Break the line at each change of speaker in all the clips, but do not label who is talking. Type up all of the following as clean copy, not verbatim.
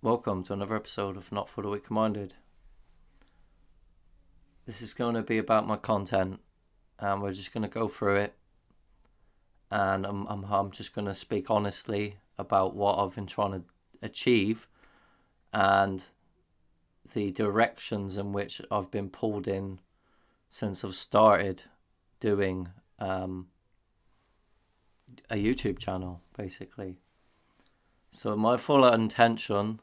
Welcome to another episode of Not for the Weak-Minded. This is going to be about my content, and we're just going to go through it. And I'm just going to speak honestly about what I've been trying to achieve and the directions in which I've been pulled in since I've started doing a YouTube channel, basically. So my full intention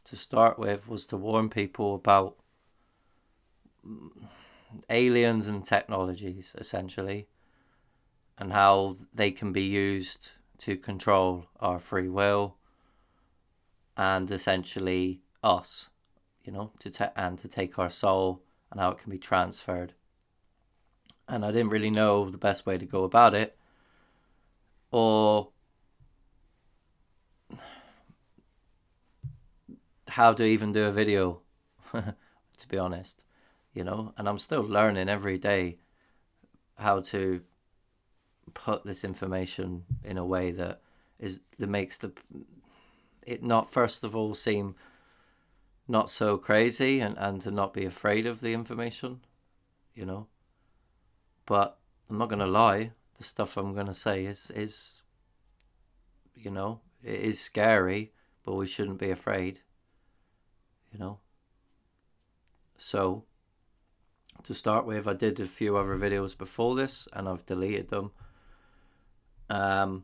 to start with was to warn people about aliens and technologies, essentially, and how they can be used to control our free will and essentially us, to take our soul, and how it can be transferred. And I didn't really know the best way to go about it, or how to even do a video, to be honest, and I'm still learning every day how to put this information in a way that makes it not, first of all, seem not so crazy, and to not be afraid of the information, but I'm not gonna lie, the stuff I'm gonna say is it is scary, but we shouldn't be afraid. So to start with, I did a few other videos before this and I've deleted them. But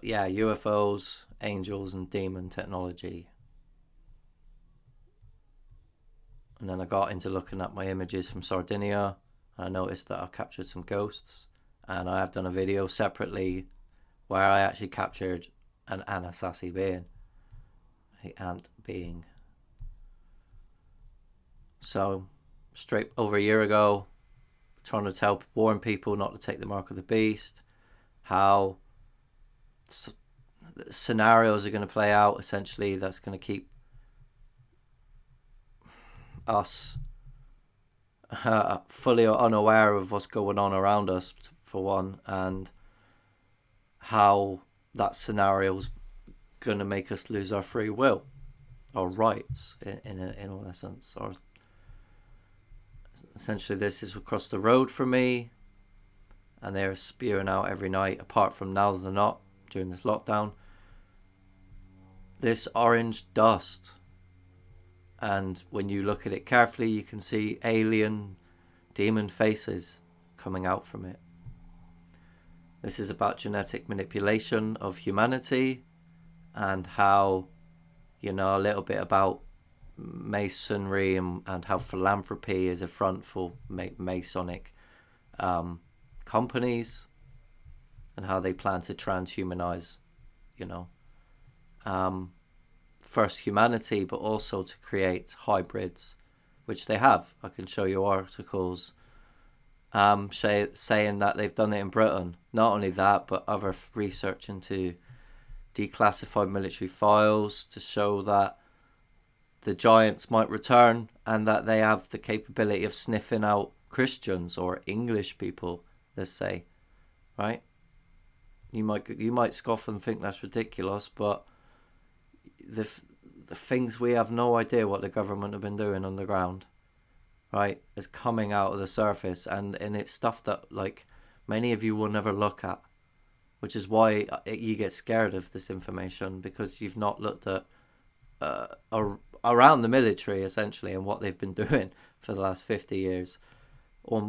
yeah, UFOs, angels and demon technology. And then I got into looking at my images from Sardinia, and I noticed that I captured some ghosts, and I have done a video separately where I actually captured an Anasazi being. The ant being. So straight over a year ago, trying to warn people not to take the mark of the beast, how scenarios are going to play out, essentially, that's going to keep us fully unaware of what's going on around us, for one, and how that scenario's going to make us lose our free will, our rights, in all essence. Or essentially, this is across the road from me, and they're spewing out every night, apart from now they're not during this lockdown, this orange dust. And when you look at it carefully, you can see alien demon faces coming out from it. This is about genetic manipulation of humanity, and how, a little bit about masonry, and how philanthropy is a front for Masonic companies, and how they plan to transhumanize, first humanity, but also to create hybrids, which they have. I can show you articles saying that they've done it in Britain. Not only that, but other research into declassified military files to show that the giants might return, and that they have the capability of sniffing out Christians or English people, let's say, right? You might scoff and think that's ridiculous, but the things we have no idea what the government have been doing on the ground, right, is coming out of the surface, and it's stuff that many of you will never look at, which is why you get scared of this information, because you've not looked at around the military, essentially, and what they've been doing for the last 50 years or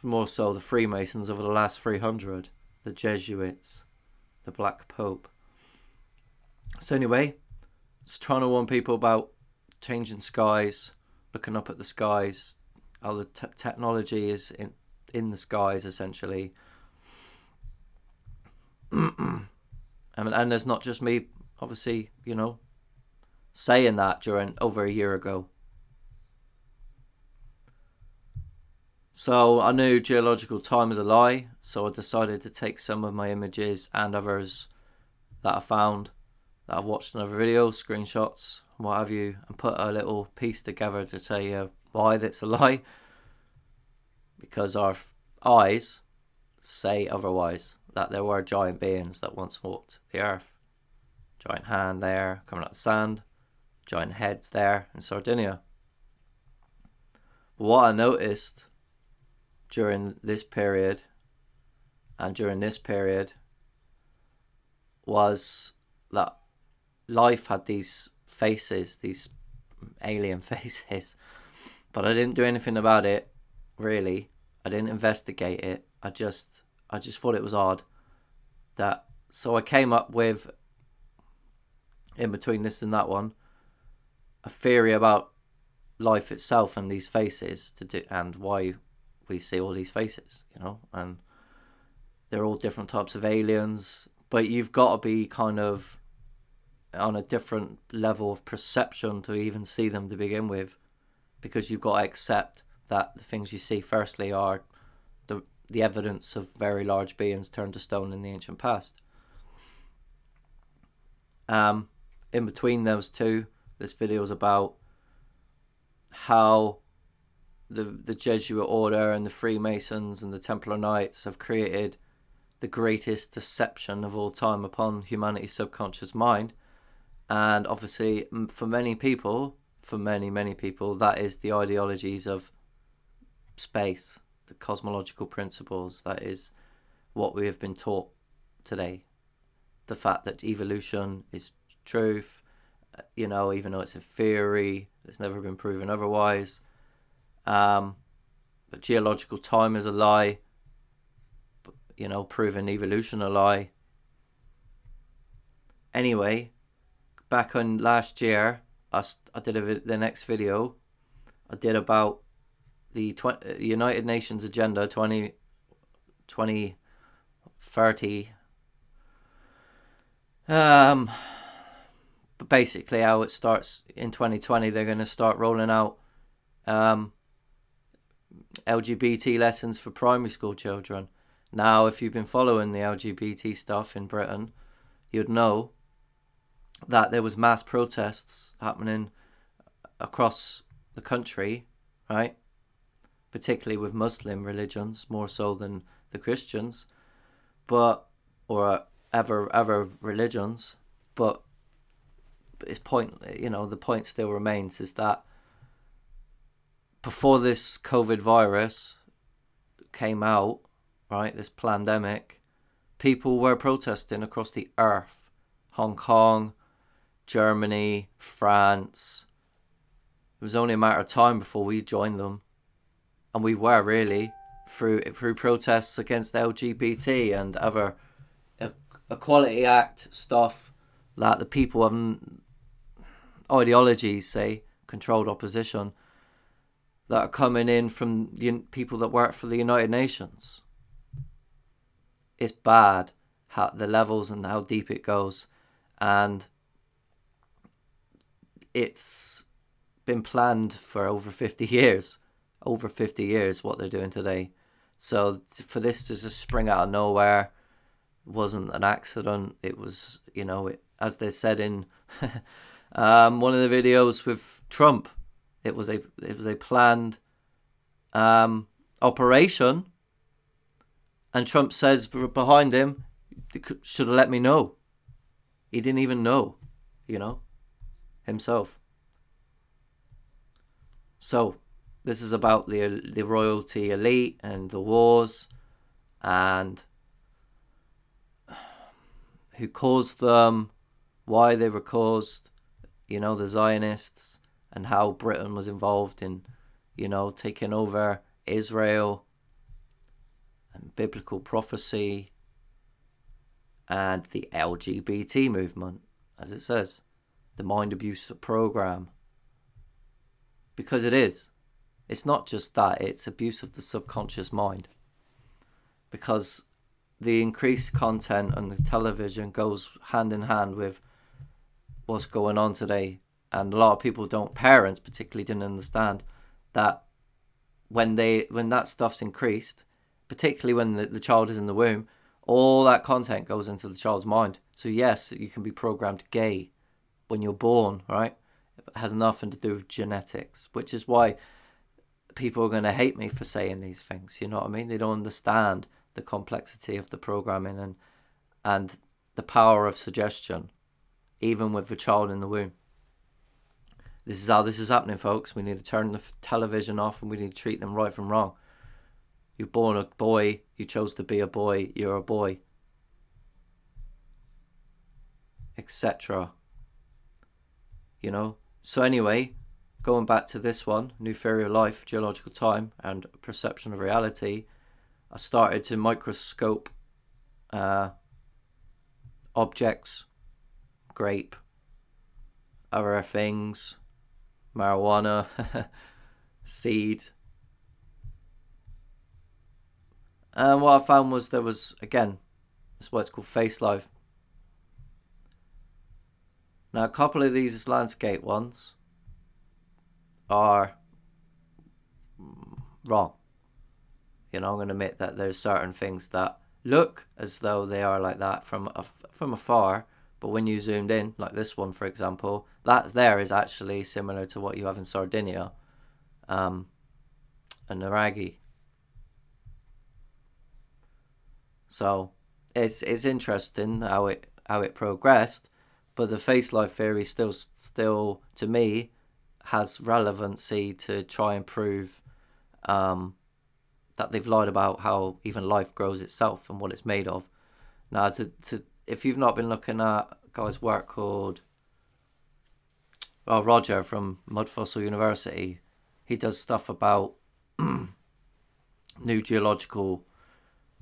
more so the Freemasons over the last 300, the Jesuits, the Black Pope. So anyway, just trying to warn people about changing skies, looking up at the skies, how the technology is in the skies, essentially. And there's not just me, obviously, saying that during over a year ago. So I knew geological time is a lie, so I decided to take some of my images and others that I found, that I've watched in other videos, screenshots, what have you, and put a little piece together to tell you why that's a lie. Because our eyes say otherwise, that there were giant beings that once walked the earth. giant hand there coming out of the sand, giant heads there in Sardinia. But what I noticed during this period and during this period was that life had these faces, these alien faces, but I didn't do anything about it, really. I didn't investigate it. I just thought it was odd. So I came up with, in between this and that one, a theory about life itself and these faces and why we see all these faces, and they're all different types of aliens, but you've got to be kind of on a different level of perception to even see them to begin with, because you've got to accept that the things you see firstly are the evidence of very large beings turned to stone in the ancient past. In between those two, this video is about how the Jesuit order and the Freemasons and the Templar Knights have created the greatest deception of all time upon humanity's subconscious mind. And obviously, for many people, many people, that is the ideologies of space, the cosmological principles. That is what we have been taught today. The fact that evolution is truth, even though it's a theory, it's never been proven otherwise. That geological time is a lie, proving evolution a lie. Anyway, back on last year, I did the next video I did about the United Nations Agenda 2030. But basically how it starts in 2020, they're going to start rolling out LGBT lessons for primary school children. Now, if you've been following the LGBT stuff in Britain, you'd know that there was mass protests happening across the country, right? Particularly with Muslim religions, more so than the Christians, or other religions. But it's the point still remains, is that before this COVID virus came out, right, this pandemic, people were protesting across the earth. Hong Kong, Germany, France. It was only a matter of time before we joined them. And we were really through protests against LGBT and other Equality Act stuff that the people of ideologies, say, controlled opposition, that are coming in from the people that work for the United Nations. It's bad, how the levels and how deep it goes. And it's been planned for over 50 years. Over 50 years, what they're doing today. So for this to just spring out of nowhere wasn't an accident. It was, as they said in one of the videos with Trump, it was a planned operation. And Trump says behind him, should have let me know. He didn't even know, himself. So this is about the royalty elite and the wars and who caused them, why they were caused, the Zionists, and how Britain was involved in, taking over Israel and biblical prophecy and the LGBT movement, as it says, the mind abuse program. Because it is. It's not just that, it's abuse of the subconscious mind. Because the increased content on the television goes hand in hand with what's going on today. And a lot of people parents particularly didn't understand that when that stuff's increased, particularly when the child is in the womb, all that content goes into the child's mind. So yes, you can be programmed gay when you're born, right? It has nothing to do with genetics, which is why people are going to hate me for saying these things. You know what I mean? They don't understand the complexity of the programming and the power of suggestion. even with the child in the womb. This is how this is happening, folks. We need to turn the television off, and we need to treat them right from wrong. You're born a boy, you chose to be a boy, you're a boy, etc. You know? So anyway, going back to this one, New Theory of Life, Geological Time, and Perception of Reality, I started to microscope objects, grape, other things, marijuana, seed. And what I found was there was, again, that's what it's called face life. Now, a couple of these landscape ones are wrong. You know, I'm going to admit that there's certain things that look as though they are like that from afar, but when you zoomed in, like this one, for example, that there is actually similar to what you have in Sardinia, and Naragi. So it's interesting how it progressed, but the face life theory still to me has relevancy to try and prove that they've lied about how even life grows itself and what it's made of. Now, if you've not been looking at a guy's work called Roger from Mud Fossil University, he does stuff about new geological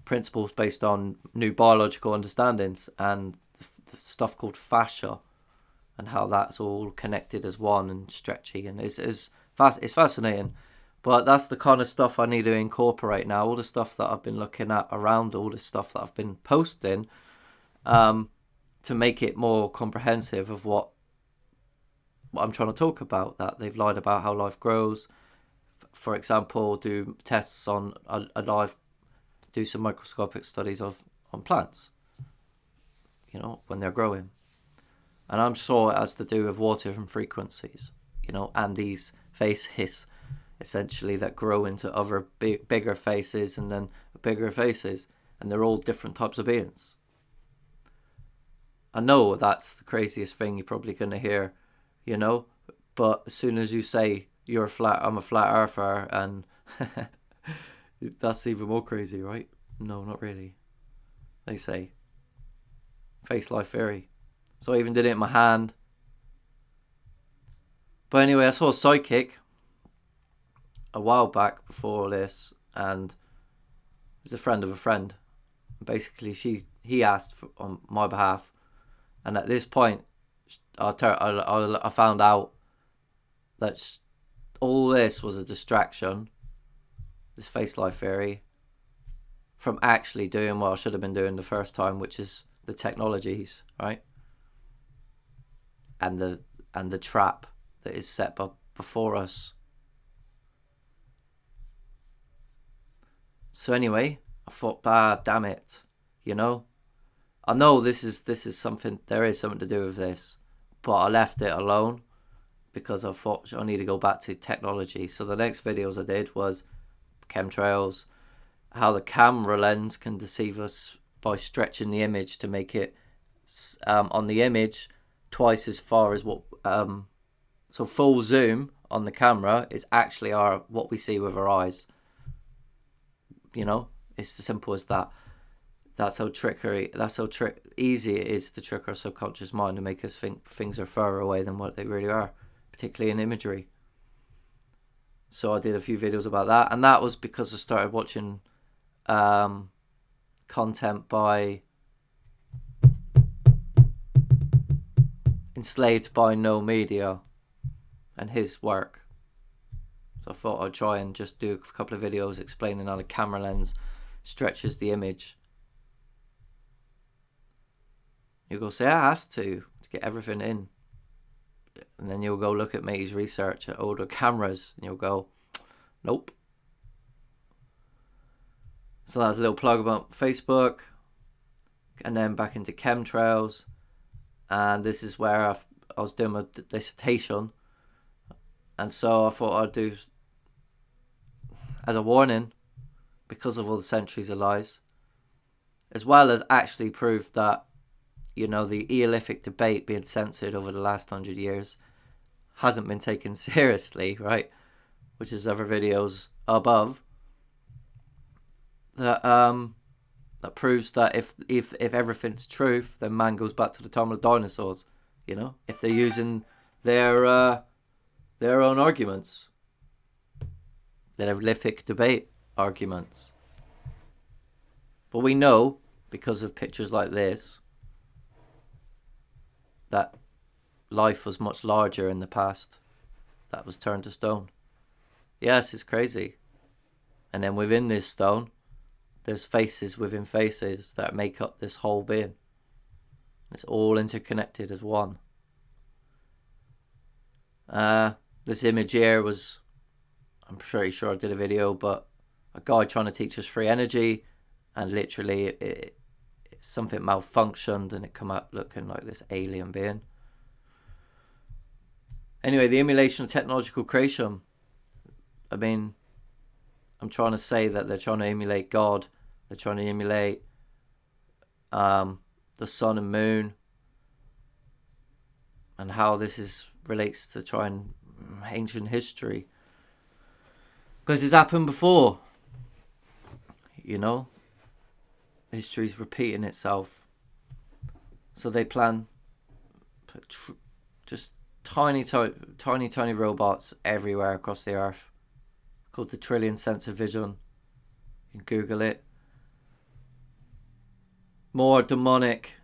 principles based on new biological understandings, and the stuff called fascia, and how that's all connected as one and stretchy, and it's fascinating. But that's the kind of stuff I need to incorporate now. All the stuff that I've been looking at around, all the stuff that I've been posting, to make it more comprehensive of what I'm trying to talk about. That they've lied about how life grows. For example, do tests on a live, do some microscopic studies on plants, you know, when they're growing. And I'm sure it has to do with water and frequencies, you know, and these faces essentially that grow into other bigger faces and then bigger faces, and they're all different types of beings. I know that's the craziest thing you're probably going to hear, you know, but as soon as you say I'm a flat earther, and that's even more crazy, right? No, not really. They say face life theory. So I even did it in my hand. But anyway, I saw a psychic a while back before this, and it was a friend of a friend. Basically, he asked on my behalf, and at this point, I found out that all this was a distraction, this face life theory, from actually doing what I should have been doing the first time, which is the technologies, right? And the trap that is set before us. So anyway, I thought, damn it, you know, I know this is something. There is something to do with this, but I left it alone because I thought I need to go back to technology. So the next videos I did was chemtrails, how the camera lens can deceive us by stretching the image to make it on the image twice as far as what. So full zoom on the camera is actually what we see with our eyes. You know, it's as simple as that. That's how easy it is to trick our subconscious mind to make us think things are further away than what they really are, particularly in imagery. So I did a few videos about that, and that was because I started watching content by Enslaved by No Media and his work. So I thought I'd try and just do a couple of videos explaining how the camera lens stretches the image. You go say, I has to get everything in. And then you'll go look at mate's research at older cameras and you'll go, nope. So that's a little plug about Facebook. And then back into chemtrails. And this is where I was doing my dissertation. And so I thought I'd do, as a warning, because of all the centuries of lies, as well as actually prove that you know, the Eolithic debate being censored over the last 100 years hasn't been taken seriously, right? Which is other videos above. That proves that if everything's truth, then man goes back to the time of the dinosaurs. You know, if they're using their own arguments, their Eolithic debate arguments. But we know, because of pictures like this, that life was much larger in the past. That was turned to stone. Yes, it's crazy. And then within this stone, there's faces within faces that make up this whole being. It's all interconnected as one. This image here was, I'm pretty sure I did a video, but a guy trying to teach us free energy, and literally something malfunctioned and it come out looking like this alien being. Anyway, the emulation of technological creation. I mean, I'm trying to say that they're trying to emulate God. They're trying to emulate the sun and moon, and how this relates to trying ancient history. Because it's happened before. You know? History's repeating itself. So they plan just tiny robots everywhere across the earth, called the trillion sensor vision. You can Google it. More demonic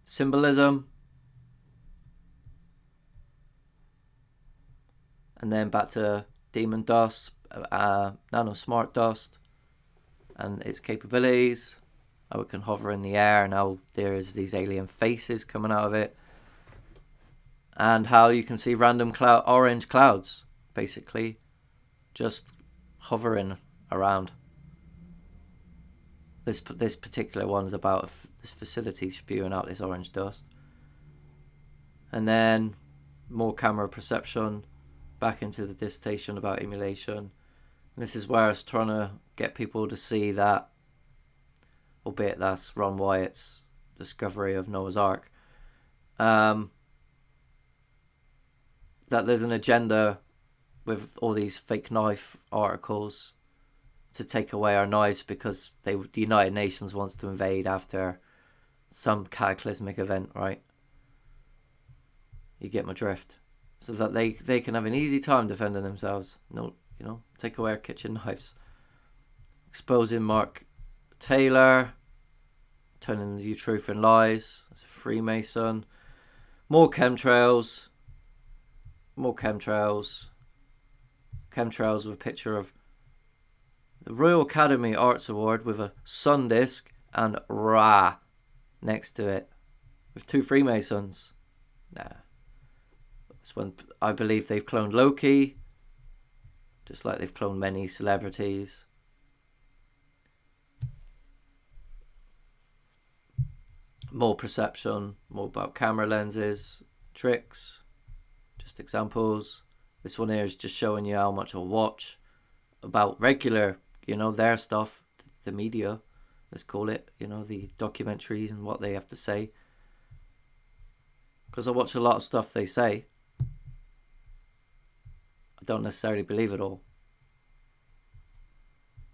symbolism, and then back to demon dust, nano smart dust, and its capabilities. How it can hover in the air, and how there is these alien faces coming out of it, and how you can see random orange clouds, basically, just hovering around. This particular one is about this facility spewing out this orange dust. And then more camera perception, back into the dissertation about emulation. And this is where I was trying to get people to see that, albeit that's Ron Wyatt's discovery of Noah's Ark, that there's an agenda with all these fake knife articles to take away our knives, because the United Nations wants to invade after some cataclysmic event, right? You get my drift. So that they can have an easy time defending themselves. No, you know, take away our kitchen knives. Exposing Mark Taylor, telling you truth and lies as a Freemason. More chemtrails. Chemtrails with a picture of the Royal Academy Arts Award with a sun disc and Ra next to it, with two Freemasons. Nah. This one, I believe they've cloned Loki, just like they've cloned many celebrities. More perception, more about camera lenses, tricks, just examples. This one here is just showing you how much I'll watch about regular, you know, their stuff, the media, let's call it, you know, the documentaries and what they have to say. Because I watch a lot of stuff they say. I don't necessarily believe it all.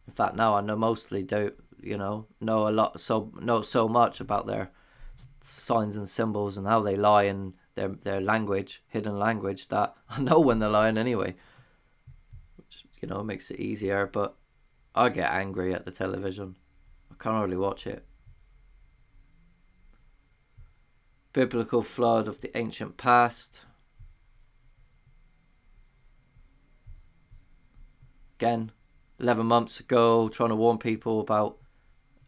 In fact, now I know so much about their signs and symbols and how they lie in their language, hidden language, that I know when they're lying anyway. Which, you know, makes it easier, but I get angry at the television. I can't hardly watch it. Biblical flood of the ancient past. Again, 11 months ago, trying to warn people about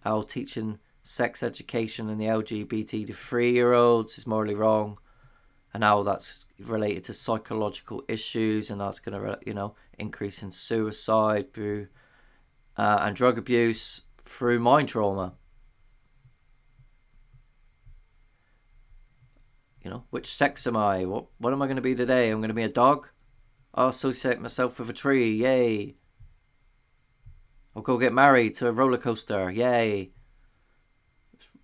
how teaching sex education in the LGBT to 3-year-olds is morally wrong, and how that's related to psychological issues, and that's going to, you know, increase in suicide through and drug abuse through mind trauma. You know, which sex am I? What am I going to be today? I'm going to be a dog? I'll associate myself with a tree. Yay. I'll go get married to a roller coaster. Yay.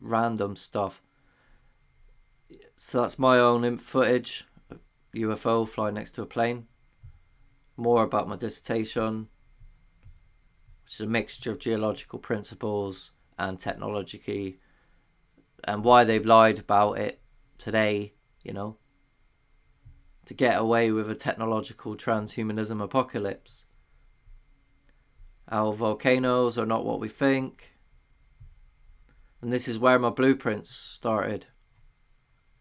random stuff. So that's my own footage, UFO flying next to a plane. More about my dissertation, which is a mixture of geological principles and technology, and why they've lied about it today, you know, to get away with a technological transhumanism apocalypse. Our volcanoes are not what we think. And this is where my blueprints started.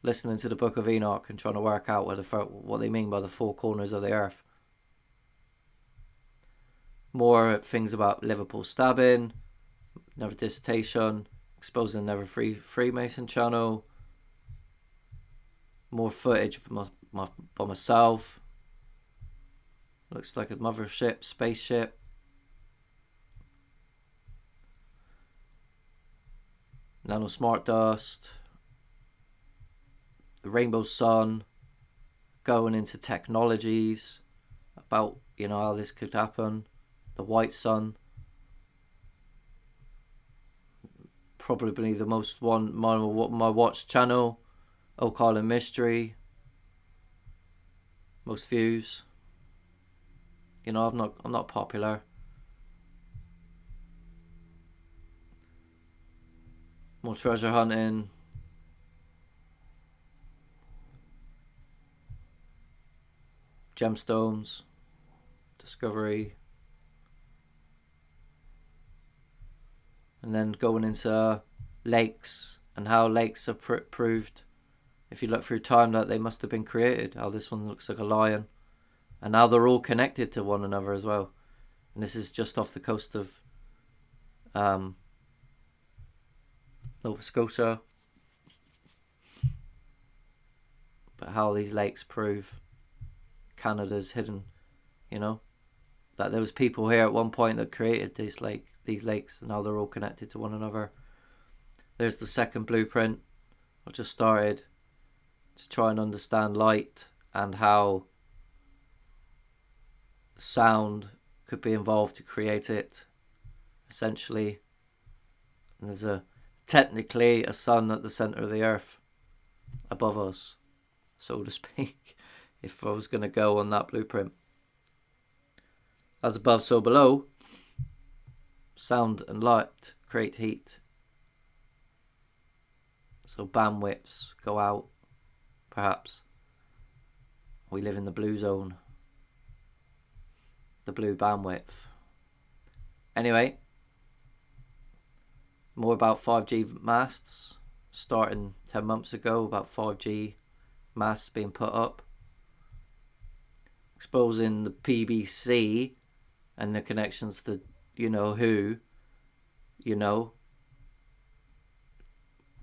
Listening to the Book of Enoch and trying to work out what they mean by the four corners of the earth. More things about Liverpool stabbing, another dissertation, exposing another Freemason channel. More footage by myself. Looks like a mothership, spaceship. Nano smart dust. The rainbow sun. Going into technologies about, you know, how this could happen. The white sun. Probably the most my watch channel. Occult and mystery. Most views. You know, I'm not popular. More treasure hunting. Gemstones. Discovery. And then going into lakes and how lakes are proved, if you look through time, that they must have been created. How this one looks like a lion. And now they're all connected to one another as well. And this is just off the coast of Nova Scotia. But how these lakes prove Canada's hidden, you know, that there was people here at one point that created these lakes, and now they're all connected to one another. There's the second blueprint. I just started to try and understand light and how sound could be involved to create it, essentially. And there's technically a sun at the center of the earth above us, so to speak, if I was going to go on that blueprint. As above, so below. Sound and light create heat. So bandwidths go out, perhaps. We live in the blue zone. The blue bandwidth. Anyway, more about 5G masts. Starting 10 months ago, about 5G masts being put up. Exposing the PBC and the connections to you know who, you know,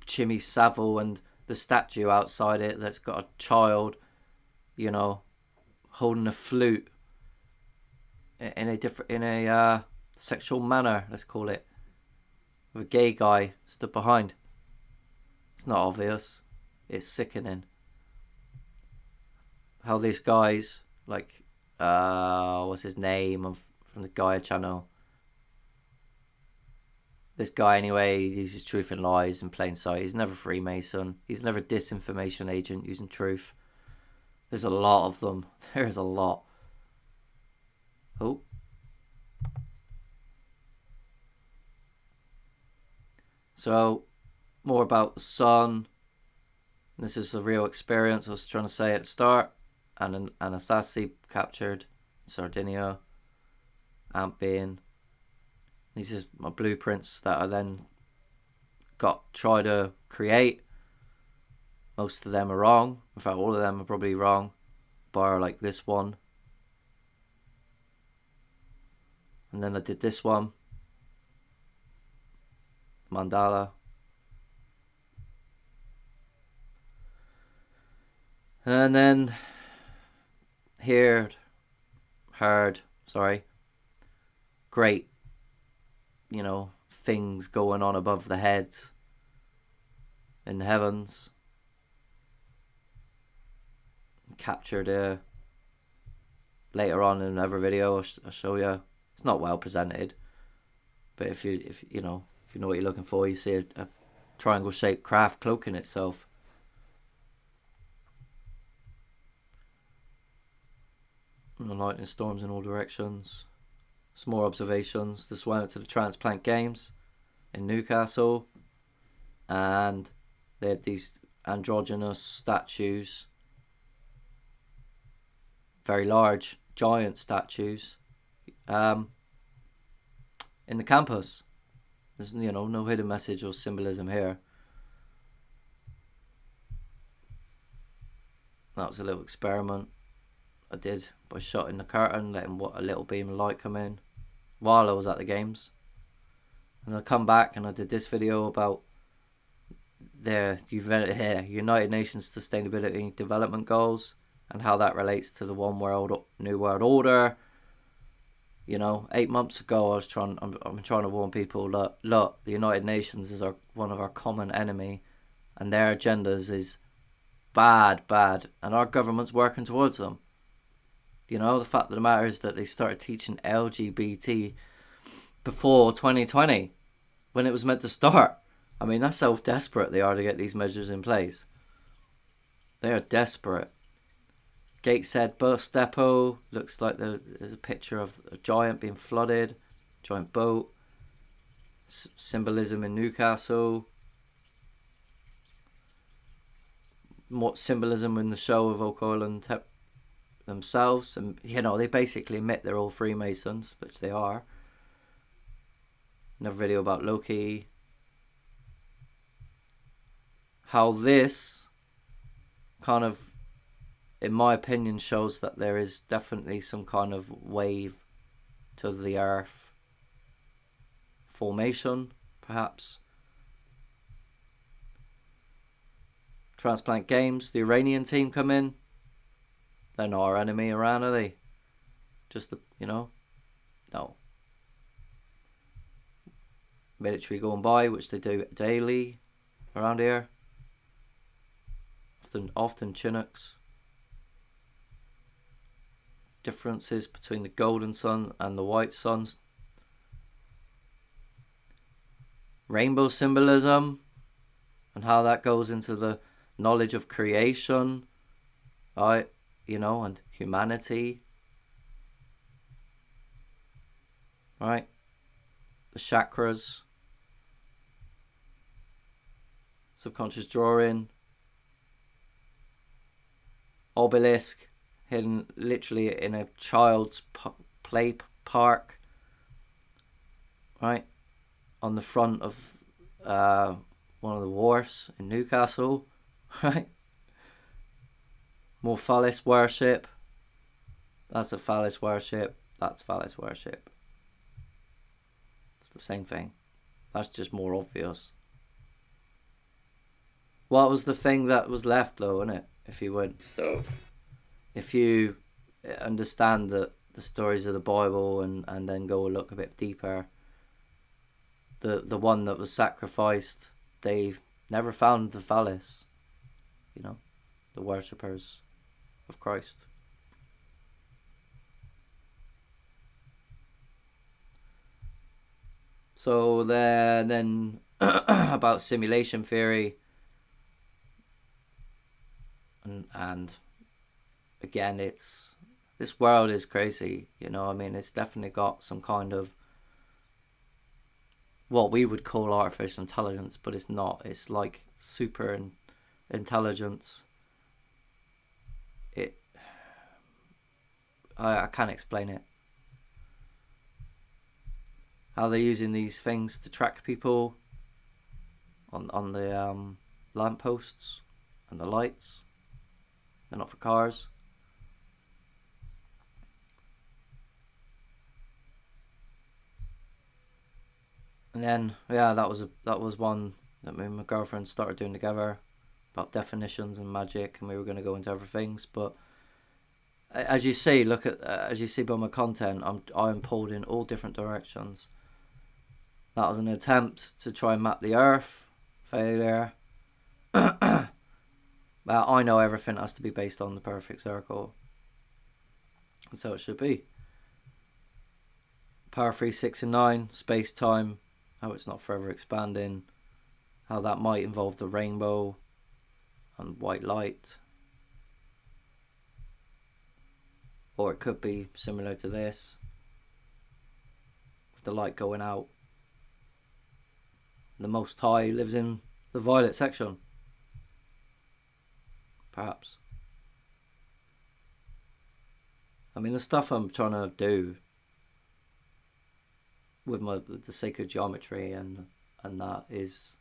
Jimmy Savile and the statue outside it that's got a child, you know, holding a flute in a sexual manner, let's call it, with a gay guy stood behind. It's not obvious. It's sickening. How these guys, like, what's his name from the Gaia channel? This guy, anyway, he uses truth and lies in plain sight. He's never Freemason. He's never disinformation agent using truth. There's a lot of them. There's a lot. Oh. So, more about the sun. This is the real experience I was trying to say at the start. And an Anasazi captured in Sardinia. Ampian. These are my blueprints that I then try to create. Most of them are wrong. In fact, all of them are probably wrong, bar like this one. And then I did this one, mandala. And then great, you know, things going on above the heads in the heavens. Captured later on in another video. I'll show you. It's not well presented, but if you know what you're looking for, you see a triangle-shaped craft cloaking itself. And the lightning storms in all directions. Some more observations. This went to the Transplant Games in Newcastle, and they had these androgynous statues, very large, giant statues, in the campus. There's no hidden message or symbolism here. That was a little experiment I did by shutting the curtain, letting a little beam of light come in while I was at the games. And I come back and I did this video about the United Nations Sustainability Development Goals and how that relates to the One World, New World Order. 8 months ago, I'm trying to warn people that, look, the United Nations is one of our common enemy, and their agendas is bad, and our government's working towards them. The fact of the matter is that they started teaching LGBT before 2020, when it was meant to start. I mean, that's how desperate they are to get these measures in place. They are desperate. Gateshead bus depot looks like there's a picture of a giant being flooded, giant boat. Symbolism in Newcastle. What symbolism in the show of occult and themselves, and they basically admit they're all Freemasons, which they are. Another video about Loki. How this kind of, in my opinion, shows that there is definitely some kind of wave to the Earth formation, perhaps. Transplant Games, the Iranian team come in. They're not our enemy, Iran, are they? Just no. Military going by, which they do daily around here. Often Chinooks. Differences between the golden sun and the white suns. Rainbow symbolism and how that goes into the knowledge of creation, right? And humanity, right? The chakras, subconscious drawing, obelisk hidden literally in a child's play park, right? On the front of one of the wharfs in Newcastle, right? More phallus worship. That's a phallus worship. That's phallus worship. It's the same thing. That's just more obvious. What was the thing that was left, though, innit? If you understand the stories of the Bible and then go look a bit deeper, the one that was sacrificed, they've never found the phallus. The worshippers of Christ. So then about simulation theory, and again, this world is crazy. It's definitely got some kind of what we would call artificial intelligence, but it's not. It's like super intelligence. I can't explain it. How they're using these things to track people on the lampposts and the lights. They're not for cars. And then that was one that me and my girlfriend started doing together, about definitions and magic, and we were going to go into other things, but as you see by my content, I'm pulled in all different directions. That was an attempt to try and map the Earth. Failure. But I know everything has to be based on the perfect circle. That's how it should be. Power 3, 6 and 9, space time, how it's not forever expanding, how that might involve the rainbow and white light. Or it could be similar to this, with the light going out. The Most High lives in the violet section. Perhaps. I mean, the stuff I'm trying to do with the sacred geometry and that is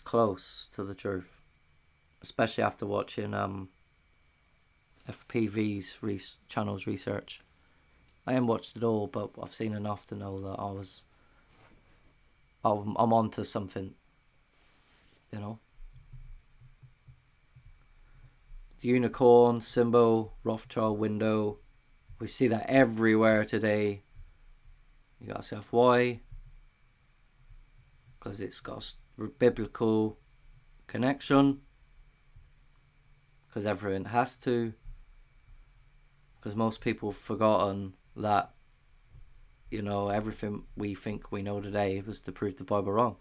close to the truth. Especially after watching FPV's channel's research. I haven't watched it all, but I've seen enough to know that I'm onto something, you know. The unicorn symbol, Rothschild window, we see that everywhere today. You gotta ask why? Because it's got a biblical connection. Because everyone has to. Because most people have forgotten that, you know, everything we think we know today was to prove the Bible wrong.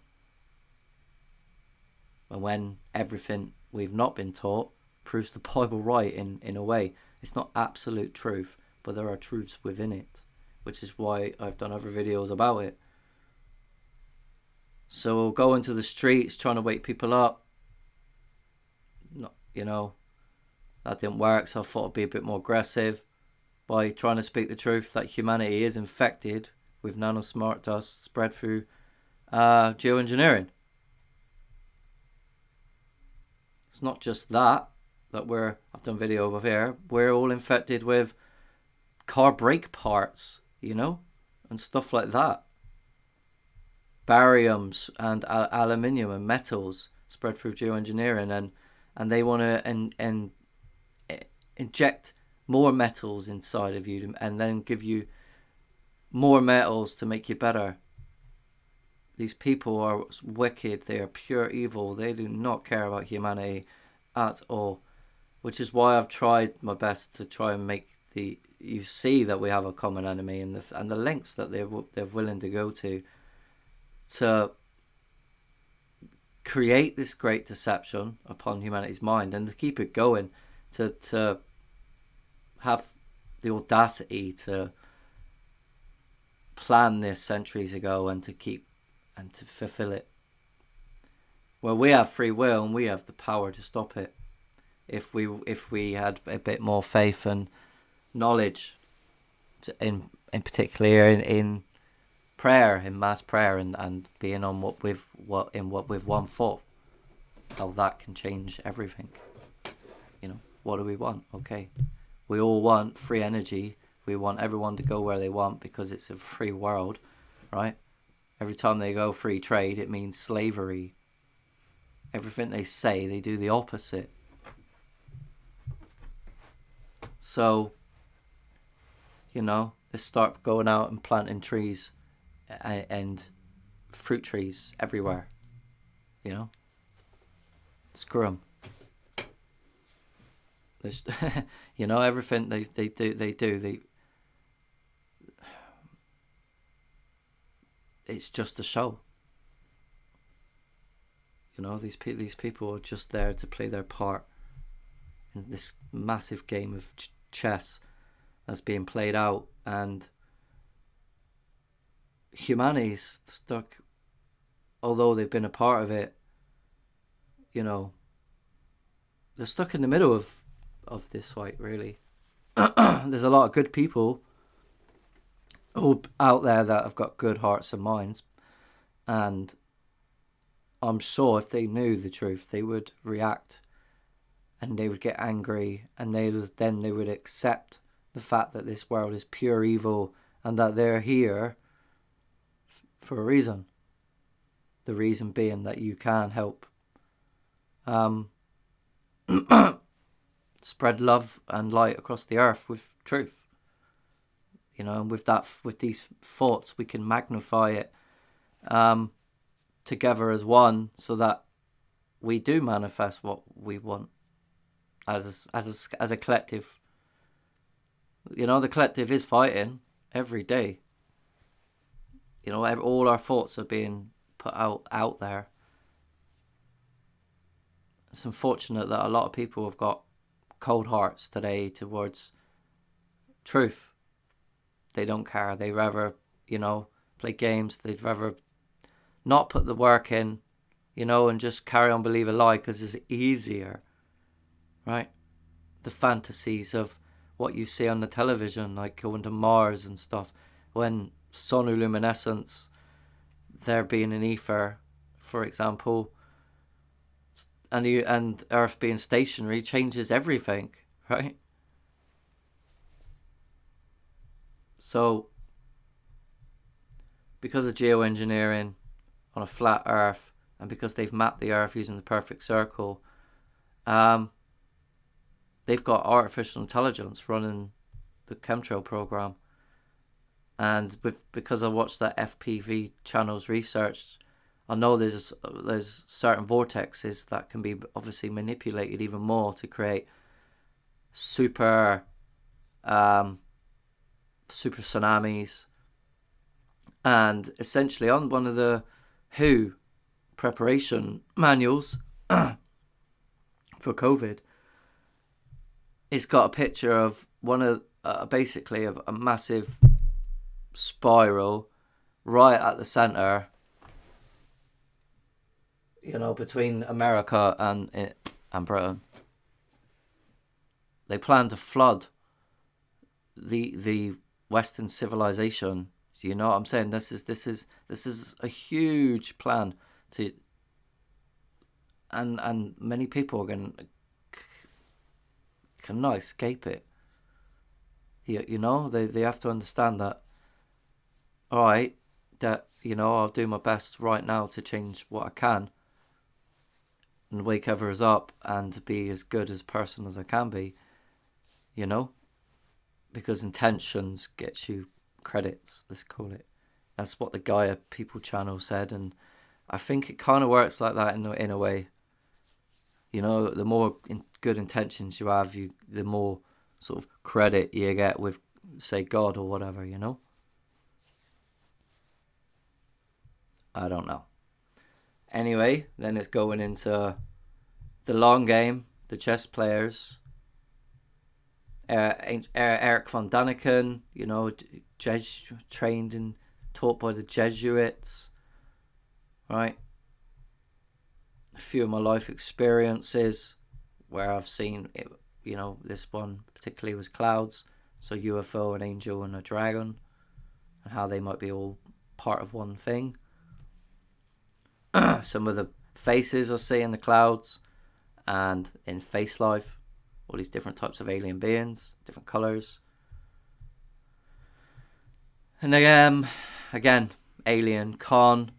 And when everything we've not been taught proves the Bible right in a way, it's not absolute truth, but there are truths within it, which is why I've done other videos about it. So going to the streets trying to wake people up, not, you know, that didn't work, so I thought I'd be a bit more aggressive by trying to speak the truth that humanity is infected with nanosmart dust spread through geoengineering. It's not just that I've done video over here, we're all infected with car brake parts, you know, and stuff like that. Bariums and aluminium and metals spread through geoengineering, and they want to inject more metals inside of you and then give you more metals to make you better. These people are wicked. They are pure evil. They do not care about humanity at all, which is why I've tried my best to try and make you see that we have a common enemy, and the lengths that they're willing to go to create this great deception upon humanity's mind, and to keep it going, to have the audacity to plan this centuries ago and to fulfill it. Well, we have free will and we have the power to stop it if we had a bit more faith and knowledge, in particular in prayer, in mass prayer, and being on what with one thought, how that can change everything. You know, what do we want? Okay, we all want free energy. We want everyone to go where they want because it's a free world, right? Every time they go free trade, it means slavery. Everything they say, they do the opposite. So, you know, let's start going out and planting trees and fruit trees everywhere. You know, screw them. You know, everything they do. It's just a show. You know, these people are just there to play their part in this massive game of chess that's being played out, and humanity's stuck, although they've been a part of it, you know, they're stuck in the middle of this fight, really. There's a lot of good people out there that have got good hearts and minds, and I'm sure if they knew the truth, they would react and they would get angry, and they would accept the fact that this world is pure evil and that they're here for a reason. The reason being that you can help spread love and light across the earth with truth. You know, and with these thoughts, we can magnify it together as one, so that we do manifest what we want as a collective. You know, the collective is fighting every day. You know, all our thoughts are being put out there. It's unfortunate that a lot of people have got cold hearts today towards truth. They don't care. They rather, play games. They'd rather not put the work in, and just carry on believe a lie because it's easier, right? The fantasies of what you see on the television, like going to Mars and stuff, when sonoluminescence, there being an ether, for example, and Earth being stationary changes everything, right? So, because of geoengineering on a flat Earth, and because they've mapped the Earth using the perfect circle, they've got artificial intelligence running the chemtrail program. And because I watched that FPV channel's research, I know there's certain vortexes that can be obviously manipulated even more to create super tsunamis. And essentially on one of the WHO preparation manuals for COVID, it's got a picture of one of basically of a massive spiral right at the center, between America and Britain. They plan to flood the Western civilization. You know what I'm saying? This is a huge plan to, and many people cannot escape it. They have to understand that. All right, that I'll do my best right now to change what I can, and wake others up and be as good as person as I can be. Because intentions gets you credits, let's call it. That's what the Gaia People channel said, and I think it kind of works like that in a way. The more good intentions you have, the more sort of credit you get with, say, God or whatever. I don't know. Anyway, then it's going into the long game, the chess players. Eric von Daniken, trained and taught by the Jesuits, right? A few of my life experiences where I've seen it, this one particularly was clouds, so UFO, an angel and a dragon, and how they might be all part of one thing. Some of the faces I see in the clouds and in Face Life, all these different types of alien beings, different colours. And again, alien con.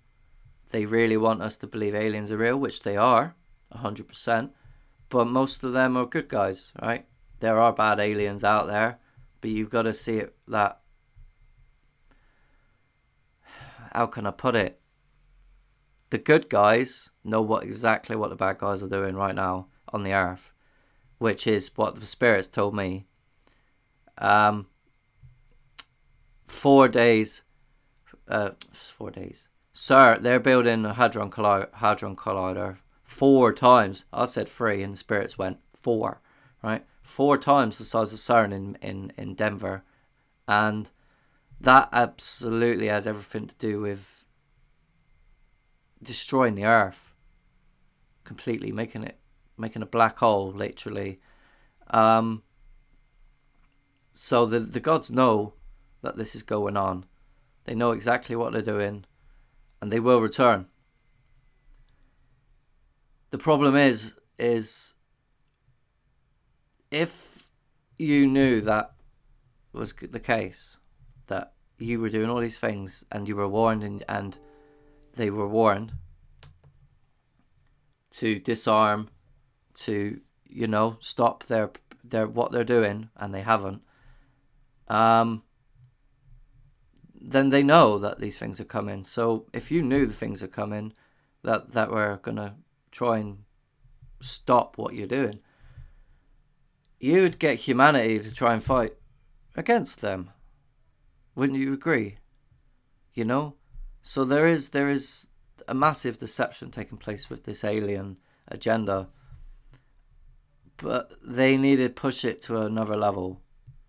They really want us to believe aliens are real, which they are, 100%. But most of them are good guys, right? There are bad aliens out there, but you've got to see it that, how can I put it? The good guys know exactly what the bad guys are doing right now on the earth, which is what the spirits told me. 4 days. 4 days. Sir, they're building a Hadron Collider 4 times. I said 3 and the spirits went 4. Right? 4 times the size of CERN in Denver. And that absolutely has everything to do with destroying the earth. Completely making a black hole, literally. So the gods know that this is going on. They know exactly what they're doing, and they will return. The problem is if you knew that was the case, that you were doing all these things and you were warned and they were warned to disarm, to stop their what they're doing, and they haven't, then they know that these things are coming. So if you knew the things are coming that were gonna try and stop what you're doing, you would get humanity to try and fight against them. Wouldn't you agree? So there is a massive deception taking place with this alien agenda, but they need to push it to another level.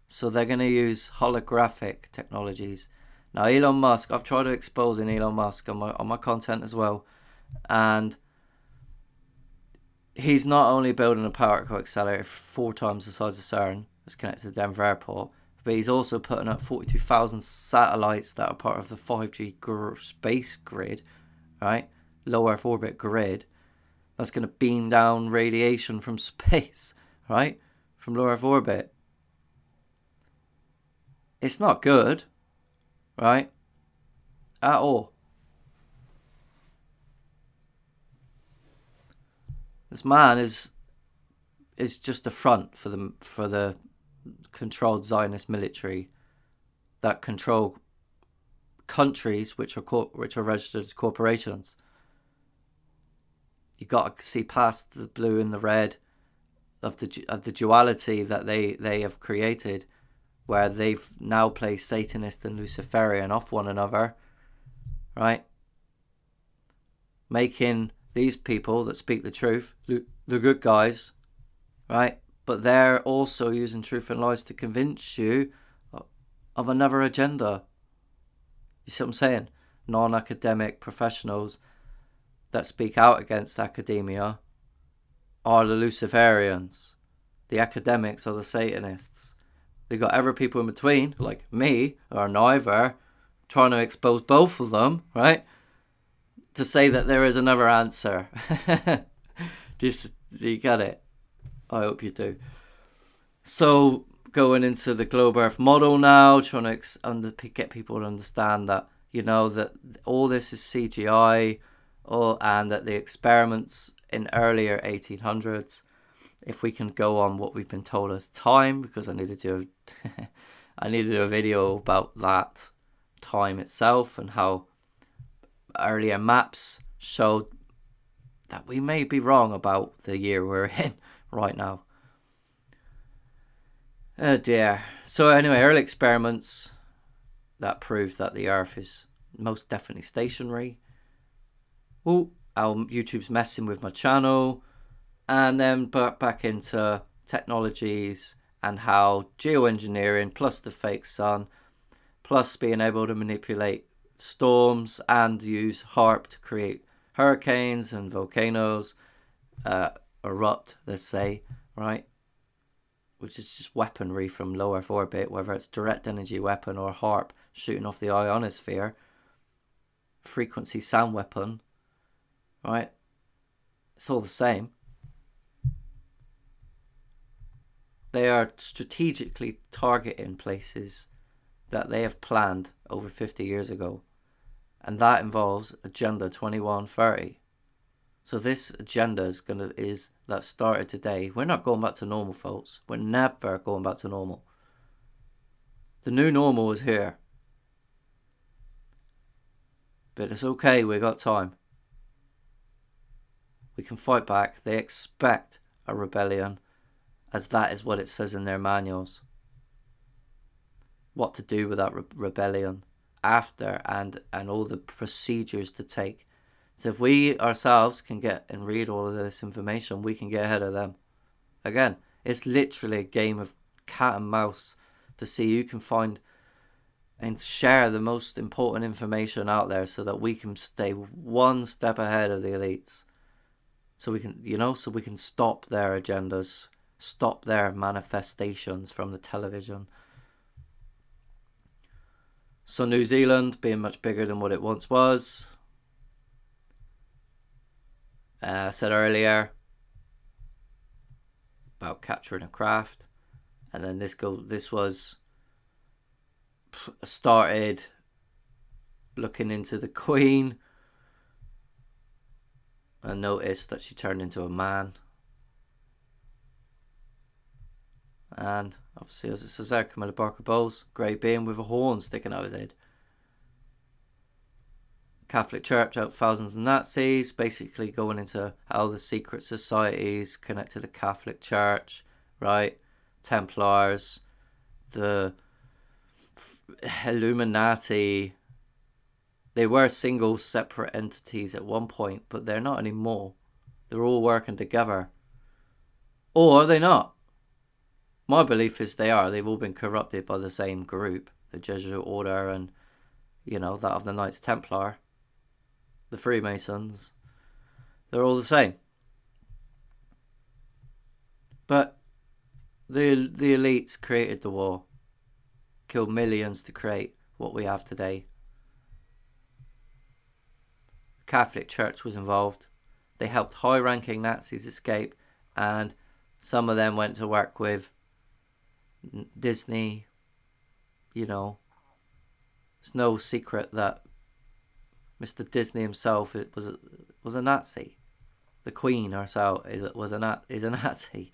So they're going to use holographic technologies. Now, Elon Musk, I've tried to expose Elon Musk on my content as well, and he's not only building a particle accelerator 4 times the size of CERN that's connected to Denver Airport, but he's also putting up 42,000 satellites that are part of the 5G space grid, right? Low Earth orbit grid. That's going to beam down radiation from space, right? From low Earth orbit. It's not good, right? At all. This man is just a front for the controlled Zionist military that control countries which are registered as corporations. You got to see past the blue and the red of the duality that they have created, where they've now placed Satanist and Luciferian off one another, right? Making these people that speak the truth the good guys, right? But they're also using truth and lies to convince you of another agenda. You see what I'm saying? Non-academic professionals that speak out against academia are the Luciferians. The academics are the Satanists. They got every people in between, like me, or neither, trying to expose both of them, right? To say that there is another answer. Do you get it? I hope you do. So, going into the globe Earth model now, trying to get people to understand that, that all this is CGI, and that the experiments in earlier 1800s, if we can go on what we've been told as time, because I need to do a video about that time itself and how earlier maps showed that we may be wrong about the year we're in right now. Oh dear. So anyway, early experiments that proved that the Earth is most definitely stationary. Oh, YouTube's messing with my channel. And then back into technologies and how geoengineering plus the fake sun plus being able to manipulate storms and use HARP to create hurricanes and volcanoes erupt, let's say, right? Which is just weaponry from low Earth orbit, whether it's direct energy weapon or HARP shooting off the ionosphere, frequency sound weapon, right? It's all the same. They are strategically targeting places that they have planned over 50 years ago. And that involves Agenda 2130. So this agenda is that started today. We're not going back to normal, folks. We're never going back to normal. The new normal is here. But it's okay, we got time. We can fight back. They expect a rebellion, as that is what it says in their manuals. What to do with that rebellion after and all the procedures to take. So if we ourselves can get and read all of this information, we can get ahead of them. Again, it's literally a game of cat and mouse to see who can find and share the most important information out there so that we can stay one step ahead of the elites. So we can stop their agendas, stop their manifestations from the television. So New Zealand being much bigger than what it once was. I said earlier about capturing a craft, and then this was started looking into the Queen and noticed that she turned into a man. And obviously, as it says there, Camilla Parker Bowles, grey being with a horn sticking out his head. Catholic Church out thousands of Nazis, basically going into how the secret societies connect to the Catholic Church, right? Templars, the Illuminati, They were single separate entities at one point, but they're not anymore. They're all working together. Or are they not? My belief is they are. They've all been corrupted by the same group, the Jesuit order and, that of the Knights Templar, the Freemasons. They're all the same. But the elites created the war, killed millions to create what we have today. Catholic Church was involved. They helped high-ranking Nazis escape, and some of them went to work with Disney. It's no secret that Mr. Disney himself was a Nazi. The Queen herself is a Nazi.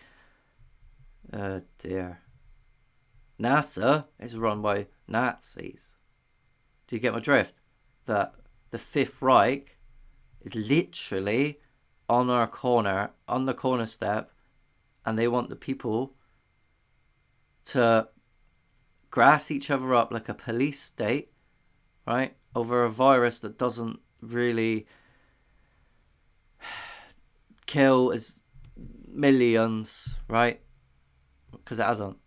Oh dear. NASA is run by Nazis. Do you get my drift? That the Fifth Reich is literally on the corner step, and they want the people to grass each other up like a police state, right? Over a virus that doesn't really kill as millions, right? Because it hasn't.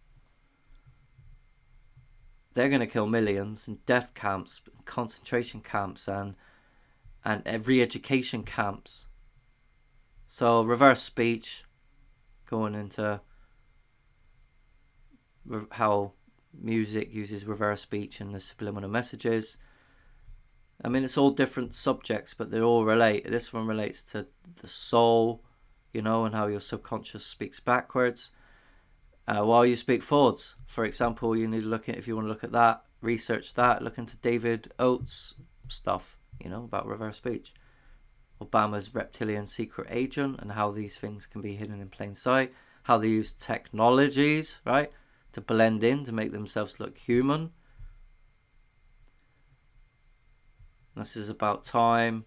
They're going to kill millions in death camps, concentration camps, and re-education camps. So reverse speech, going into how music uses reverse speech and the subliminal messages. I mean, it's all different subjects, but they all relate. This one relates to the soul, and how your subconscious speaks backwards, while you speak forwards. For example, you need to look at, if you want to look at that, research that, look into David Oates' stuff, about reverse speech. Obama's reptilian secret agent and how these things can be hidden in plain sight. How they use technologies, right, to blend in, to make themselves look human. This is about time.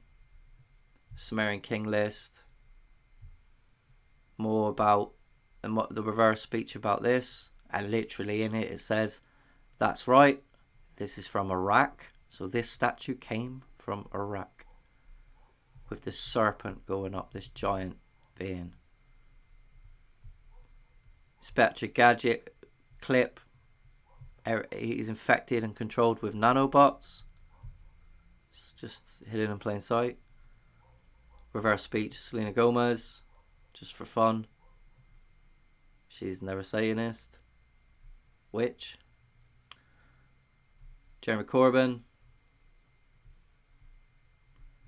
Sumerian king list. More about the reverse speech about this. And literally in it says, that's right, this is from Iraq. So this statue came from Iraq. With this serpent going up, this giant being. Spectre Gadget clip. He's infected and controlled with nanobots. It's just hidden in plain sight. Reverse speech, Selena Gomez. Just for fun. She's never Satanist. Witch. Jeremy Corbyn.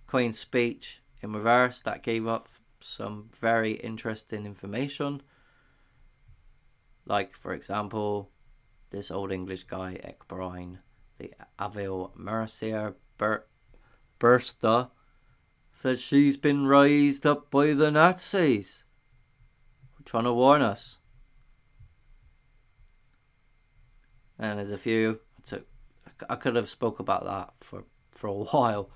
Queen's speech in reverse. That gave up some very interesting information. Like, for example, this old English guy, Ekbrine, the Avil Mercier Bursta, says she's been raised up by the Nazis. They're trying to warn us. And there's a few. I could have spoke about that for a while.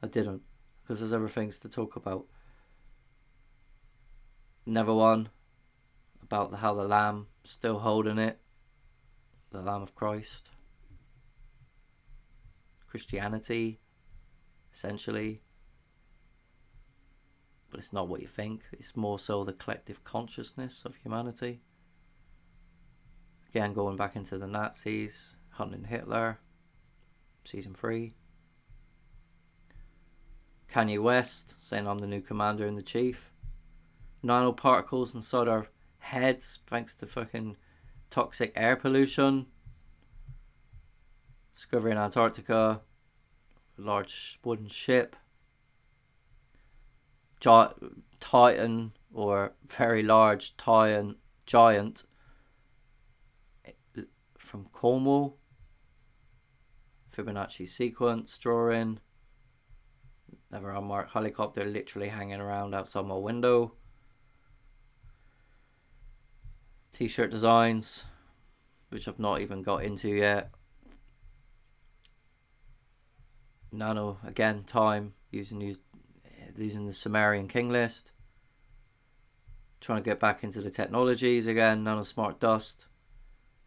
I didn't, because there's other things to talk about. Never one about how the Lamb still holding it, the Lamb of Christ, Christianity, essentially. But it's not what you think. It's more so the collective consciousness of humanity. Again, going back into the Nazis, hunting Hitler, season 3. Kanye West saying I'm the new commander-in-chief. Nanoparticles inside our heads thanks to fucking toxic air pollution. Discovery in Antarctica. Large wooden ship. Titan, or very large giant from Cornwall. Fibonacci sequence drawing. Never unmarked helicopter literally hanging around outside my window. T-shirt designs, which I've not even got into yet. Nano, again, time, using the Sumerian king list. Trying to get back into the technologies again. Nano smart dust,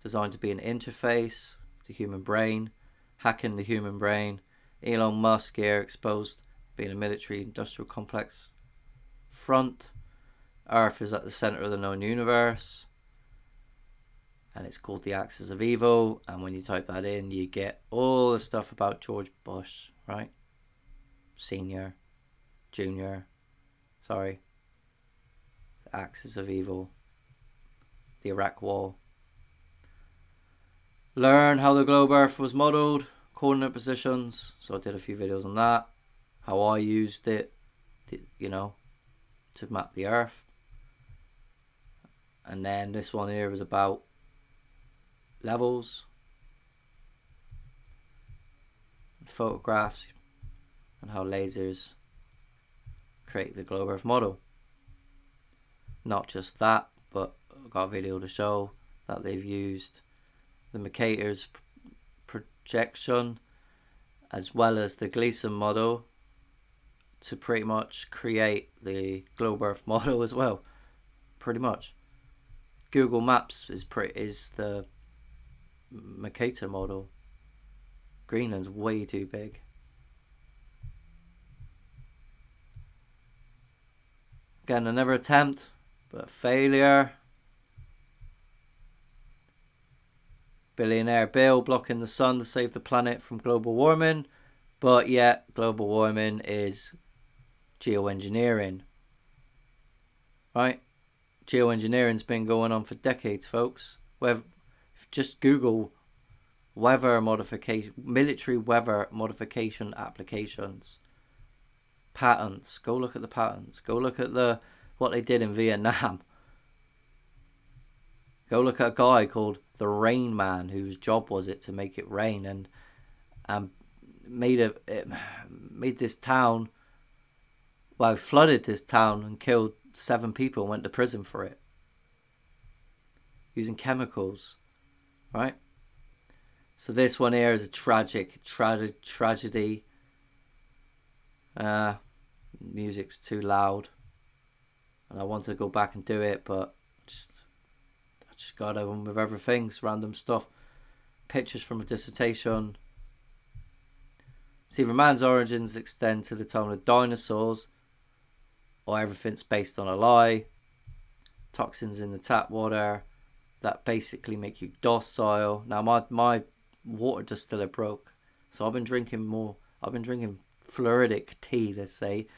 designed to be an interface to human brain. Hacking the human brain Elon Musk here exposed being a military industrial complex front. Earth is at the center of the known universe, and it's called the axis of evil. And when you type that in, you get all the stuff about George Bush, right? Senior, junior, sorry. The axis of evil, the Iraq War. Learn how the globe Earth was modeled, coordinate positions. So I did a few videos on that. How I used it, to map the Earth. And then this one here is about levels, photographs, and how lasers create the globe Earth model. Not just that, but I've got a video to show that they've used the Mercator's projection as well as the Gleason model to pretty much create the globe Earth model as well. Pretty much. Google Maps is the Mercator model. Greenland's way too big. Again, another attempt, but failure. Billionaire Bill blocking the sun to save the planet from global warming, but yet global warming is geoengineering. Right? Geoengineering's been going on for decades, folks. Just Google weather modification, military weather modification applications. Patterns. Go look at the patterns. Go look at what they did in Vietnam. Go look at a guy called the Rain Man, whose job was it to make it rain, and made this town. Well, flooded this town and killed 7 people and went to prison for it. Using chemicals, right? So this one here is a tragic tragedy. Music's too loud, and I wanted to go back and do it, but I just got on with everything. Random stuff, pictures from a dissertation. See, either man's origins extend to the time of dinosaurs, or everything's based on a lie. Toxins in the tap water that basically make you docile. Now my water distiller broke, so I've been drinking fluoridic tea, let's say,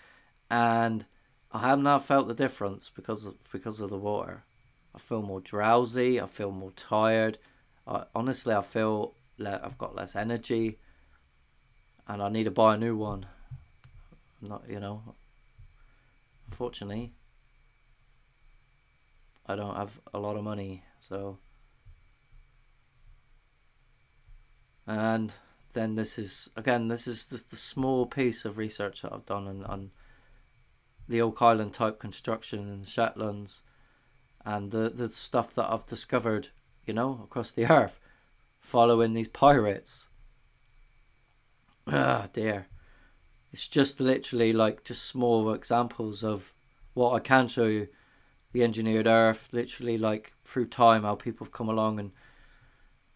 and I have not felt the difference because of the water. I feel more drowsy. I feel more tired. Honestly, I feel like I've got less energy, and I need to buy a new one. Unfortunately, I don't have a lot of money, so. And then this is just the small piece of research that I've done on the Oak Island type construction in the Shetlands, and the stuff that I've discovered, across the earth, following these pirates. Ah, dear. It's just literally just small examples of what I can show you. The engineered earth, literally through time, how people have come along and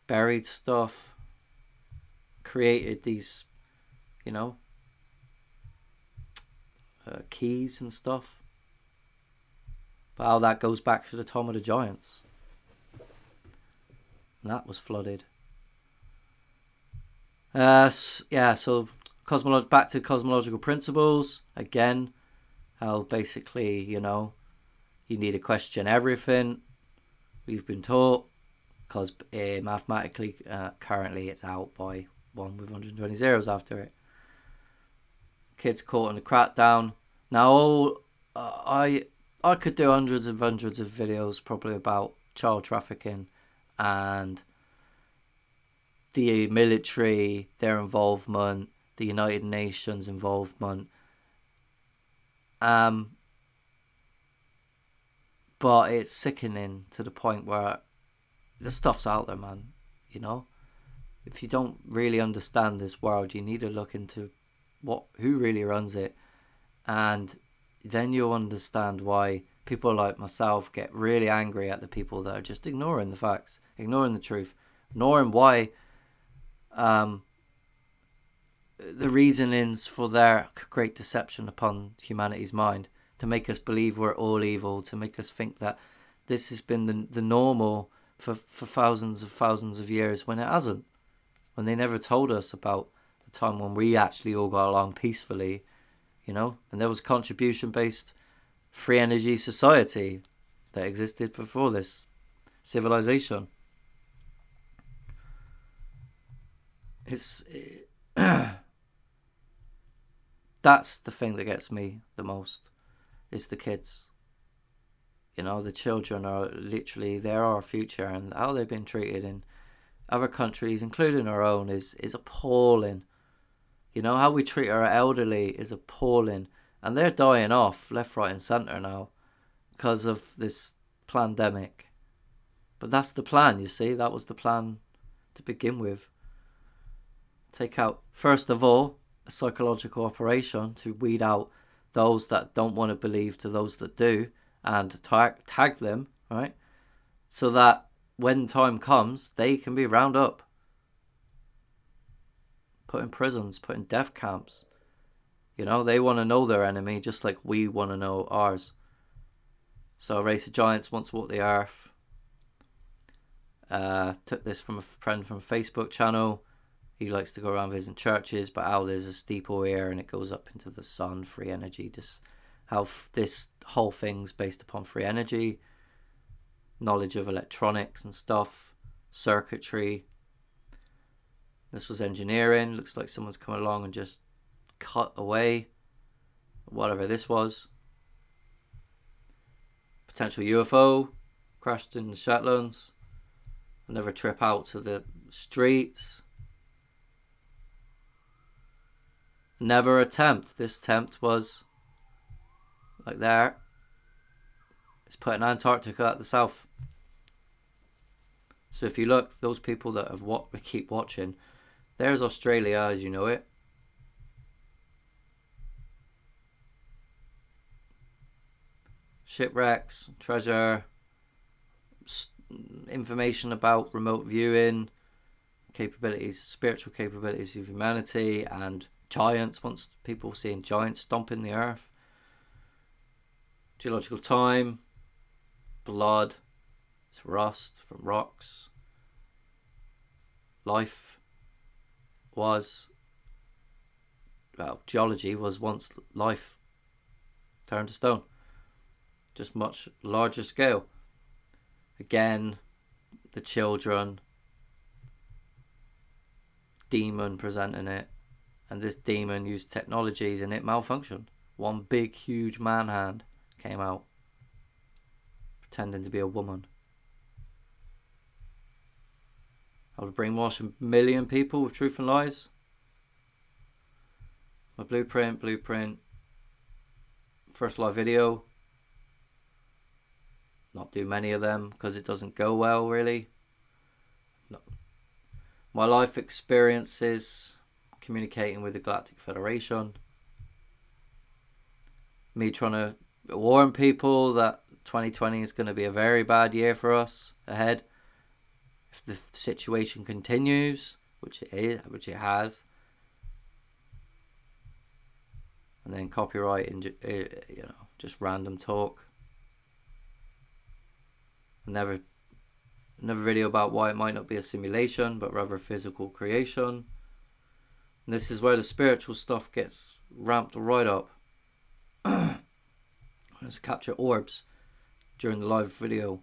buried stuff, created these, keys and stuff. But how that goes back to the time of the giants. And that was flooded. So back to cosmological principles. Again, how basically, you need to question everything we've been taught, because mathematically, currently it's out by 1 with 120 zeros after it. Kids caught in the crackdown. Now, I could do hundreds and hundreds of videos probably about child trafficking and the military, their involvement, the United Nations involvement. But it's sickening to the point where the stuff's out there, man. If you don't really understand this world, you need to look into who really runs it, and then you'll understand why people like myself get really angry at the people that are just ignoring the facts, ignoring the truth, ignoring why the reasonings for their great deception upon humanity's mind, to make us believe we're all evil, to make us think that this has been the normal for thousands of years, when it hasn't. When they never told us about the time when we actually all got along peacefully, and there was contribution-based free energy society that existed before this civilization. That's the thing that gets me the most, is the kids. The children are literally, they're our future, and how they've been treated in other countries, including our own, is appalling. How we treat our elderly is appalling, and they're dying off left, right and centre now because of this pandemic. But that's the plan, you see. That was the plan to begin with. Take out, first of all, a psychological operation to weed out those that don't want to believe to those that do, and tag them, right? So that when time comes, they can be round up, put in prisons, put in death camps. They want to know their enemy just like we want to know ours. So a race of giants once walked the earth. Took this from a friend from a Facebook channel. He likes to go around visiting churches, but how there's a steeple here and it goes up into the sun, free energy. Just how this whole thing's based upon free energy, knowledge of electronics and stuff, circuitry. This was engineering. Looks like someone's come along and just cut away whatever this was. Potential UFO crashed in the Shetlands. Never trip out to the streets. Never attempt. This attempt was like there. It's putting Antarctica at the south. So if you look, those people that have keep watching, there's Australia as you know it. Shipwrecks, treasure, information about remote viewing, capabilities, spiritual capabilities of humanity, and giants. Once people seeing giants stomping the earth. Geological time, blood, it's rust from rocks. Life was, geology was once life turned to stone, just much larger scale. Again, the children, demon presenting it, and this demon used technologies and it malfunctioned. One big huge man hand came out pretending to be a woman. I would brainwash 1 million people with truth and lies. My blueprint, first live video. Not do many of them because it doesn't go well really. No. My life experiences, communicating with the Galactic Federation. Me trying to warn people that 2020 is going to be a very bad year for us ahead. If the situation continues, which it has, and then copyright and just random talk. Another video about why it might not be a simulation, but rather physical creation. And this is where the spiritual stuff gets ramped right up. Let's capture orbs during the live video.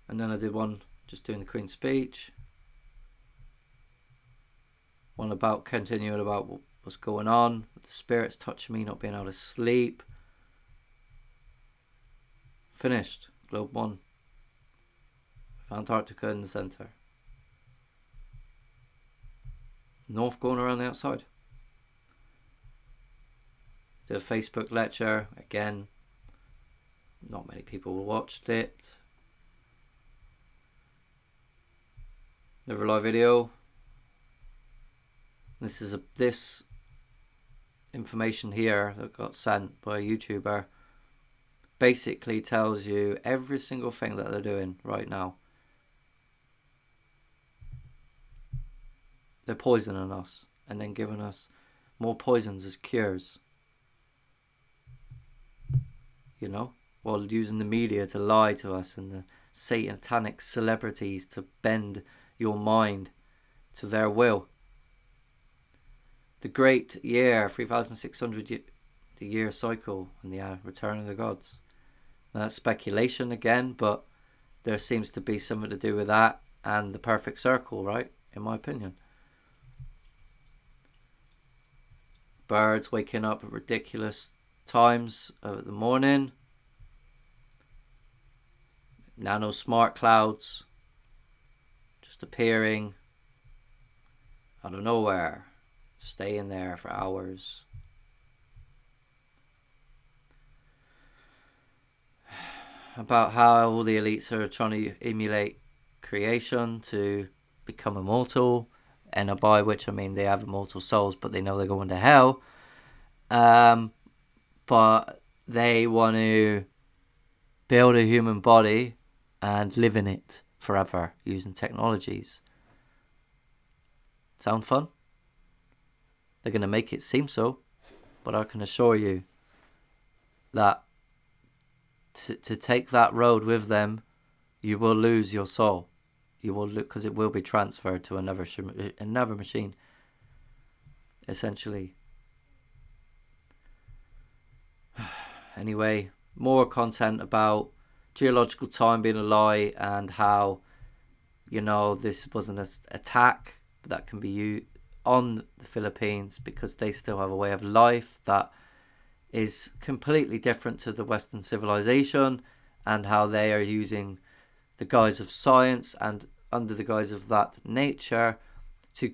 And then I did one just doing the Queen's speech. One about continuing about what's going on. The spirits touching me, not being able to sleep. Finished. Globe 1. Antarctica in the centre. North going around the outside. Did a Facebook lecture. Again, not many people watched it. Another live video. This information here that got sent by a YouTuber basically tells you every single thing that they're doing right now. They're poisoning us and then giving us more poisons as cures. You know, while using the media to lie to us and the satanic celebrities to bend your mind to their will. The great year, 3,600 the year cycle, and the return of the gods. Now, that's speculation again, but there seems to be something to do with that and the perfect circle, right? In my opinion. Birds waking up at ridiculous times of the morning. Nano smart clouds just appearing out of nowhere, staying there for hours. About how all the elites are trying to emulate creation to become immortal, and by which I mean they have immortal souls, but they know they're going to hell. But they want to build a human body and live in it forever using technologies. Sound fun? They're going to make it seem so, but I can assure you that to take that road with them, you will lose your soul. You will, because it will be transferred to another machine, essentially. Anyway, more content about geological time being a lie and how, you know, this wasn't an attack that can be used on the Philippines because they still have a way of life that is completely different to the Western civilization, and how they are using the guise of science and under the guise of that nature to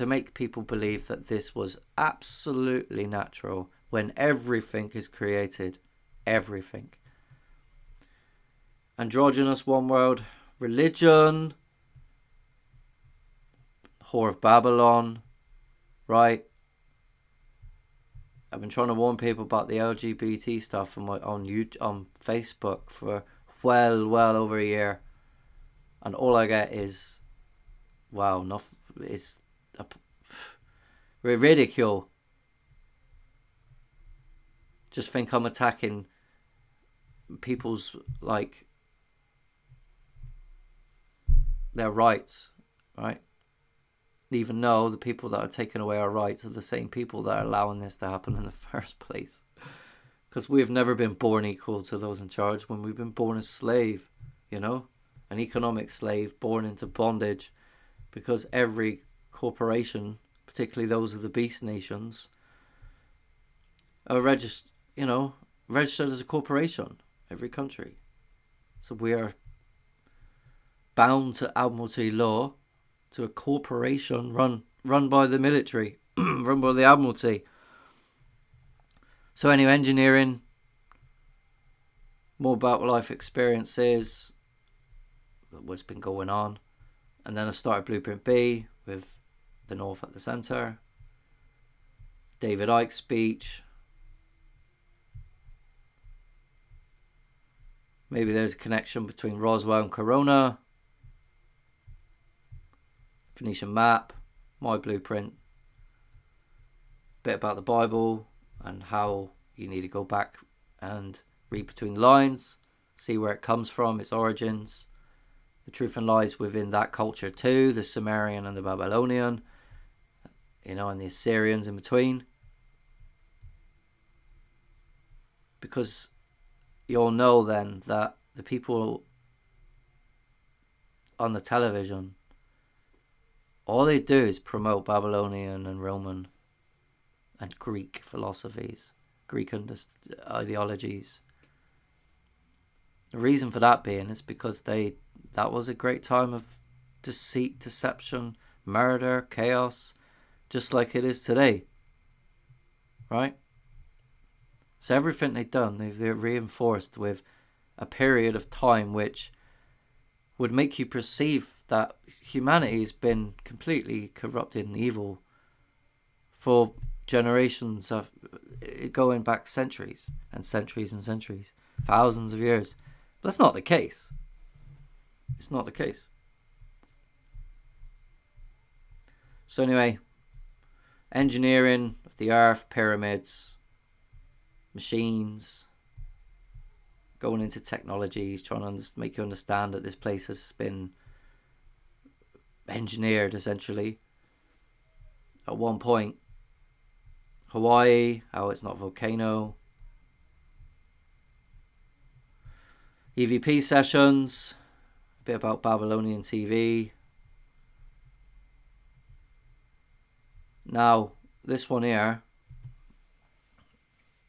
make people believe that this was absolutely natural when everything is created. Everything. Androgynous one world religion, Whore of Babylon, right? I've been trying to warn people about the LGBT stuff on Facebook for well over a year, and all I get is, wow, it's ridicule. Just think I'm attacking people's their rights, right? Even though the people that are taking away our rights are the same people that are allowing this to happen in the first place. Because we have never been born equal to those in charge when we've been born a slave, you know? An economic slave born into bondage, because every corporation, particularly those of the beast nations, are registered as a corporation, every country. So we are bound to Admiralty law, to a corporation run by the military, run by the Admiralty. So anyway, engineering, more about life experiences, what's been going on. And then I started Blueprint B with the North at the centre. David Icke's speech. Maybe there's a connection between Roswell and Corona. Phoenician map, my blueprint, bit about the Bible and how you need to go back and read between the lines, see where it comes from, its origins, the truth and lies within that culture too, the Sumerian and the Babylonian, and the Assyrians in between. Because you'll know then that the people on the television, all they do is promote Babylonian and Roman and Greek philosophies, Greek ideologies. The reason for that being is because that was a great time of deceit, deception, murder, chaos, just like it is today. Right? So everything they've done, they've reinforced with a period of time which would make you perceive that humanity has been completely corrupted and evil for generations of going back centuries and centuries and centuries, thousands of years. But that's not the case. It's not the case. So anyway, engineering of the earth, pyramids, machines, going into technologies, trying to make you understand that this place has been engineered essentially. At one point, Hawaii, how it's not a volcano. EVP sessions, a bit about Babylonian TV. Now, this one here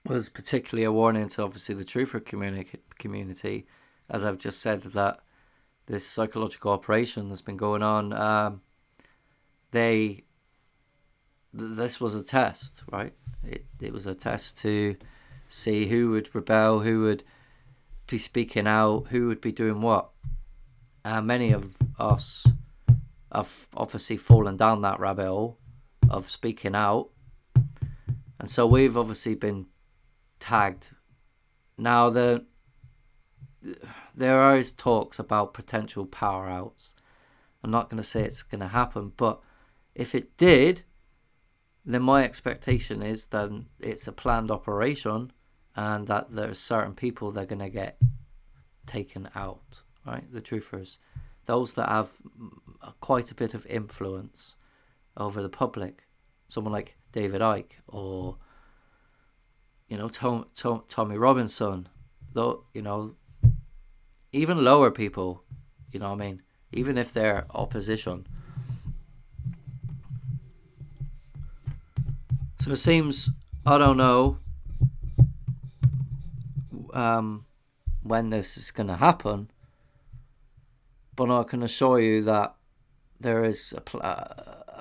was particularly a warning to obviously the truther community, as I've just said, that this psychological operation that's been going on, this was a test, right? It was a test to see who would rebel, who would be speaking out, who would be doing what. And many of us have obviously fallen down that rabbit hole of speaking out. And so we've obviously been tagged. Now, there are talks about potential power outs. I'm not going to say it's going to happen, but if it did, then my expectation is that it's a planned operation and that there's certain people that are going to get taken out, right? The truthers, those that have quite a bit of influence over the public. Someone like David Icke or, Tommy Robinson, though, even lower people, even if they're opposition. So it seems, I don't know when this is going to happen, but I can assure you that there is a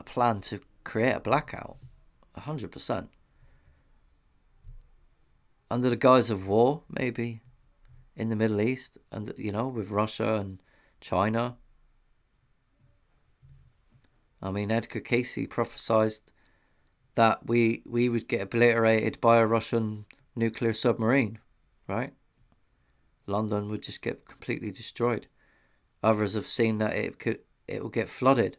plan to create a blackout, 100%. Under the guise of war, maybe, in the Middle East, and with Russia and China. Edgar Casey prophesied that we would get obliterated by a Russian nuclear submarine, right? London would just get completely destroyed. Others have seen that it will get flooded.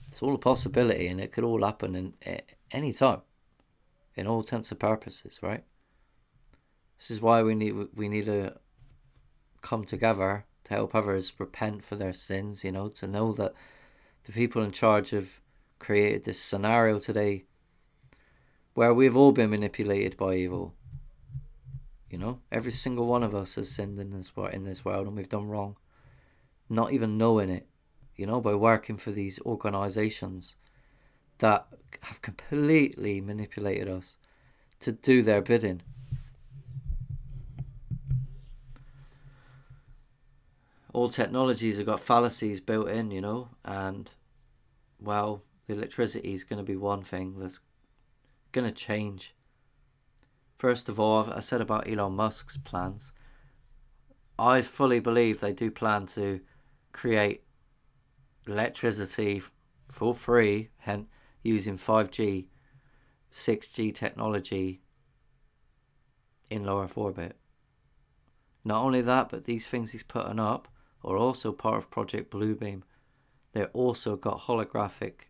It's all a possibility, and it could all happen in any time, in all intents and purposes, right? This is why we need to come together to help others repent for their sins, to know that the people in charge have created this scenario today where we've all been manipulated by evil. Every single one of us has sinned in this world, and we've done wrong, not even knowing it, by working for these organizations that have completely manipulated us to do their bidding. All technologies have got fallacies built in, and, well, the electricity is going to be one thing that's going to change. First of all, I said about Elon Musk's plans. I fully believe they do plan to create electricity for free, hence using 5G, 6G technology in low Earth orbit. Not only that, but these things he's putting up are also part of Project Bluebeam. They've also got holographic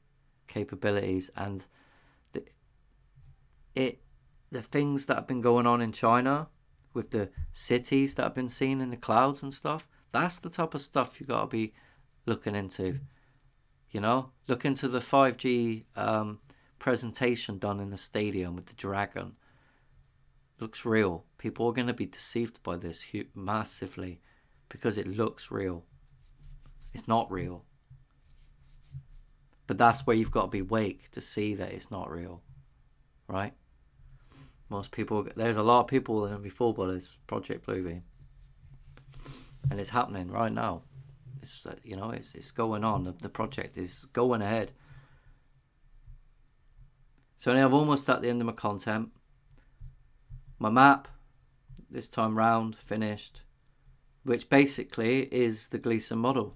capabilities, and the things that have been going on in China with the cities that have been seen in the clouds and stuff, that's the type of stuff you got to be looking into. Look into the 5G presentation done in the stadium with the dragon. Looks real. People are going to be deceived by this massively because it looks real. It's not real. But that's where you've got to be awake to see that it's not real, right? Most people, there's a lot of people that are going to be fooled by this Project Bluebeam, and it's happening right now. It's going on. The project is going ahead. So now I'm almost at the end of my content. My map, this time round, finished, which basically is the Gleason model,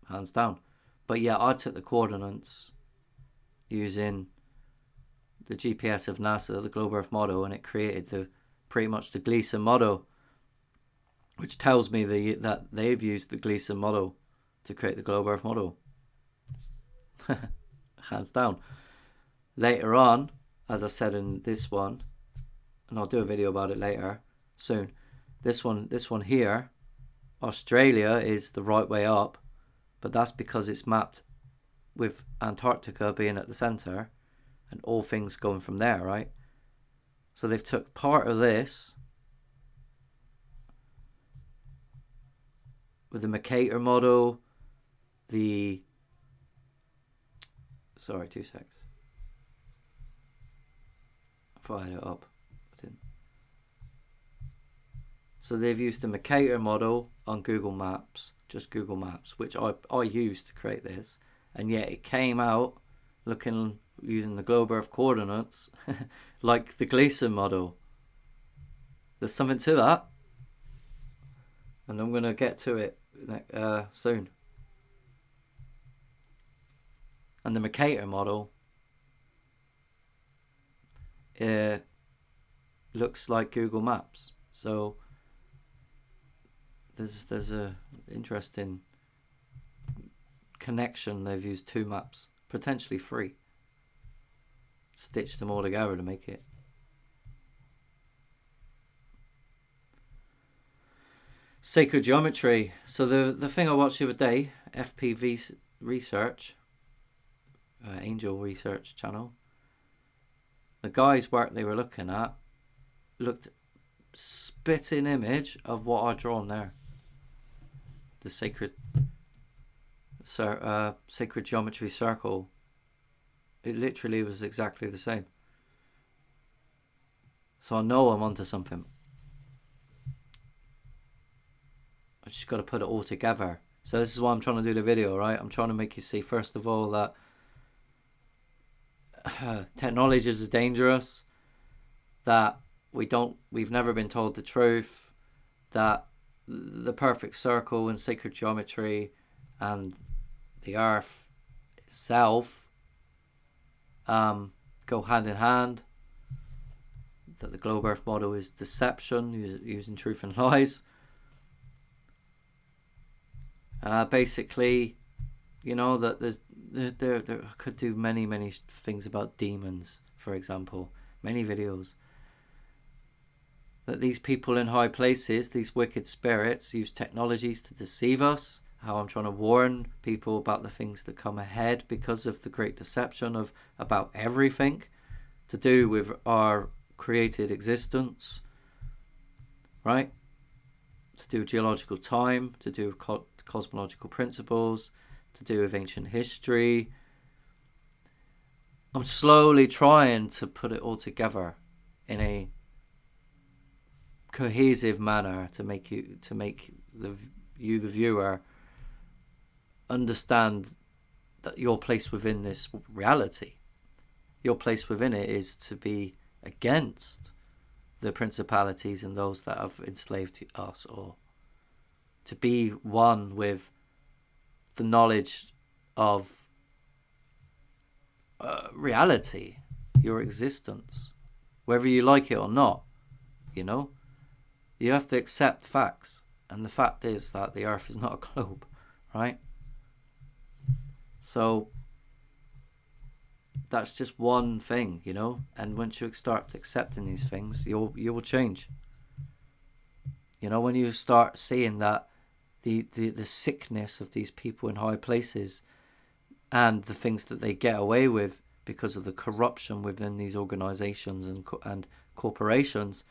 hands down. But yeah, I took the coordinates using the GPS of NASA, the Globe Earth model, and it created pretty much the Gleason model, which tells me that they've used the Gleason model to create the globe earth model. Hands down. Later on, as I said in this one, and I'll do a video about it later, soon, this one here, Australia is the right way up, but that's because it's mapped with Antarctica being at the centre and all things going from there, right? So they've took part of this with the Mercator model, sorry, 2 secs. I thought I had it up. I didn't. So they've used the Mercator model on Google Maps, just Google Maps, which I used to create this, and yet it came out looking, using the globe earth coordinates, like the Gleason model. There's something to that, and I'm going to get to it soon. And the Mercator model looks like Google Maps. So there's a interesting connection. They've used 2 maps, potentially 3, stitched them all together to make it. Sacred geometry. So the thing I watched the other day, FPV research, Angel Research channel, the guys' work they were looking at looked spitting image of what I'd drawn there. The sacred geometry circle. It literally was exactly the same. So I know I'm onto something. I just got to put it all together. So this is why I'm trying to do the video, right? I'm trying to make you see, first of all, that technology is dangerous, that we've never been told the truth, that the perfect circle and sacred geometry and the earth itself go hand in hand, that the globe earth model is deception, using truth and lies. Basically, you know, that there I could do many things about demons, for example, many videos. That these people in high places, these wicked spirits, use technologies to deceive us. How I'm trying to warn people about the things that come ahead because of the great deception about everything to do with our created existence, right? To do with geological time, to do with cosmological principles, to do with ancient history. I'm slowly trying to put it all together in a cohesive manner to make the viewer understand that your place within this reality, your place within it, is to be against the principalities and those that have enslaved us, or to be one with the knowledge of reality, your existence, whether you like it or not. You know, you have to accept facts, and the fact is that the earth is not a globe, right? So that's just one thing, you know, and once you start accepting these things, you will change. You know, when you start seeing that the sickness of these people in high places and the things that they get away with because of the corruption within these organizations and corporations,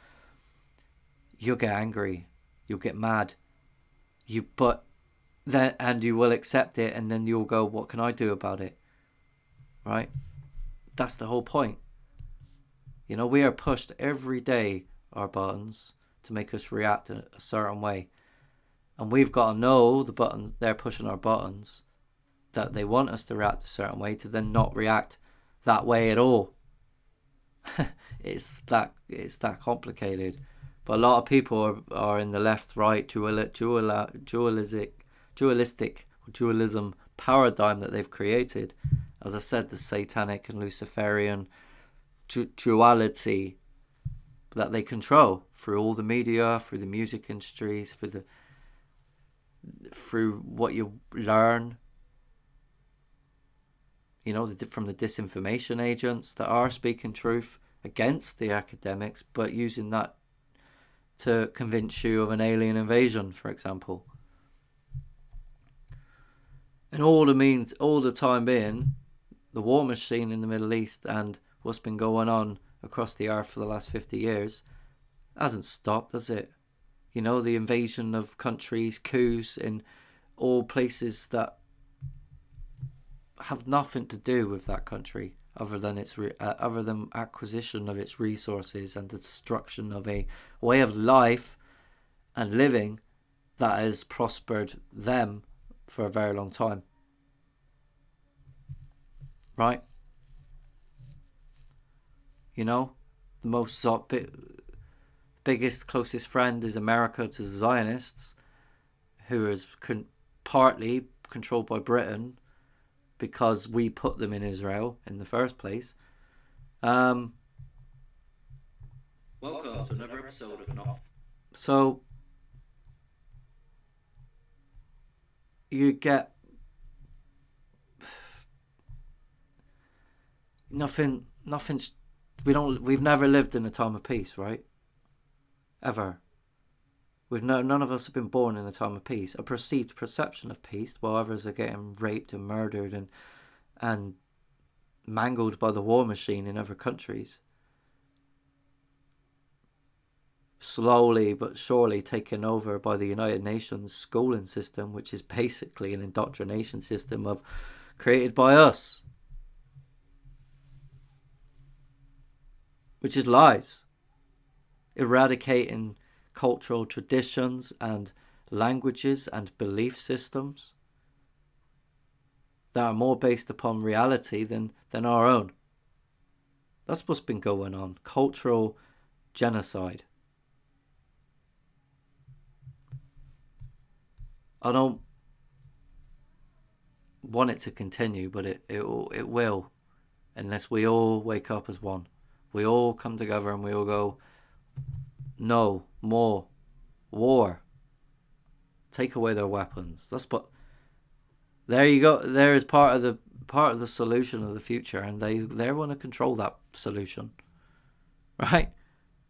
you'll get angry, you'll get mad, you will accept it, and then you'll go, what can I do about it? Right? That's the whole point. You know, we are pushed every day, our buttons, to make us react in a certain way. And we've got to know the buttons, they're pushing our buttons, that they want us to react a certain way, to then not react that way at all. It's that complicated. But a lot of people are in the left-right dualism paradigm that they've created. As I said, the satanic and Luciferian duality that they control through all the media, through the music industries, through through what you learn, you know, from the disinformation agents that are speaking truth against the academics, but using that to convince you of an alien invasion, for example. And all the time being, the war machine in the Middle East and what's been going on across the earth for the last 50 years hasn't stopped, has it? You know, the invasion of countries, coups in all places that have nothing to do with that country other than other than acquisition of its resources and the destruction of a way of life and living that has prospered them for a very long time. Right? You know, the most biggest, closest friend is America to the Zionists, who is partly controlled by Britain because we put them in Israel in the first place. Welcome to another episode of Enough. So you get nothing's we've never lived in a time of peace, right? Ever. None of us have been born in a time of peace. A perceived perception of peace, while others are getting raped and murdered and mangled by the war machine in other countries. Slowly but surely taken over by the United Nations schooling system, which is basically an indoctrination system created by us. Which is lies. Eradicating cultural traditions and languages and belief systems that are more based upon reality than our own. That's what's been going on. Cultural genocide. I don't want it to continue, but it will, unless we all wake up as one. We all come together and we all go, no more war. Take away their weapons. There you go. There is part of the solution of the future, and they want to control that solution, right?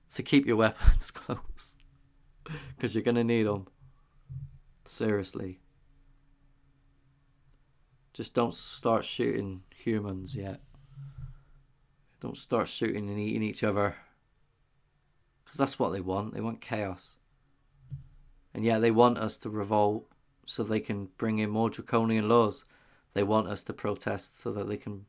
So keep your weapons close, because you're gonna need them. Seriously. Just don't start shooting humans yet. Don't start shooting and eating each other. Because that's what they want. They want chaos. And yeah, they want us to revolt so they can bring in more draconian laws. They want us to protest so that they can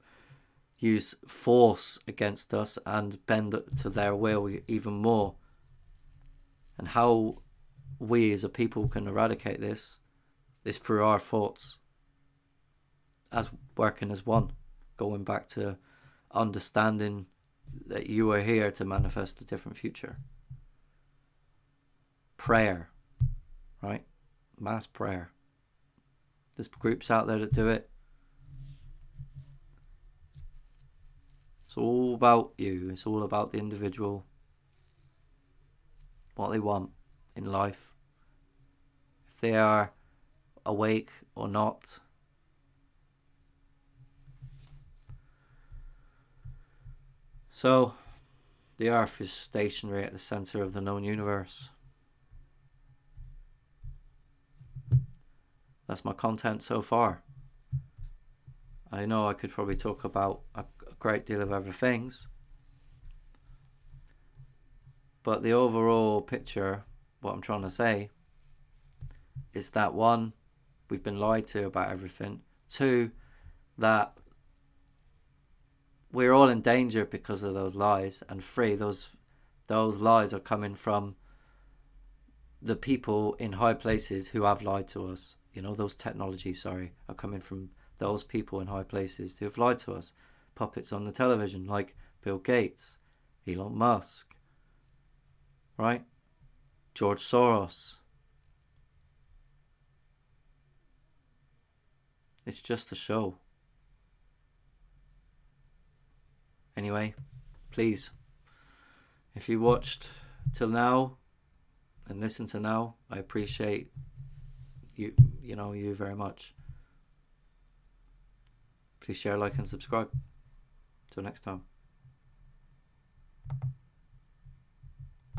use force against us and bend it to their will even more. And how we as a people can eradicate this is through our thoughts. As working as one. Going back to understanding that you are here to manifest a different future. Prayer, right? Mass prayer. There's groups out there that do it. It's all about you. It's all about the individual. What they want in life. If they are awake or not. So, the Earth is stationary at the centre of the known universe. That's my content so far. I know I could probably talk about a great deal of other things. But the overall picture, what I'm trying to say, is that one, we've been lied to about everything. Two, that we're all in danger because of those lies. And three, those lies are coming from the people in high places who have lied to us. You know, those technologies, are coming from those people in high places who have lied to us. Puppets on the television like Bill Gates, Elon Musk, right? George Soros. It's just a show. Anyway, please, if you watched till now and listened to now, I appreciate you very much. Please share, like, and subscribe. Till next time.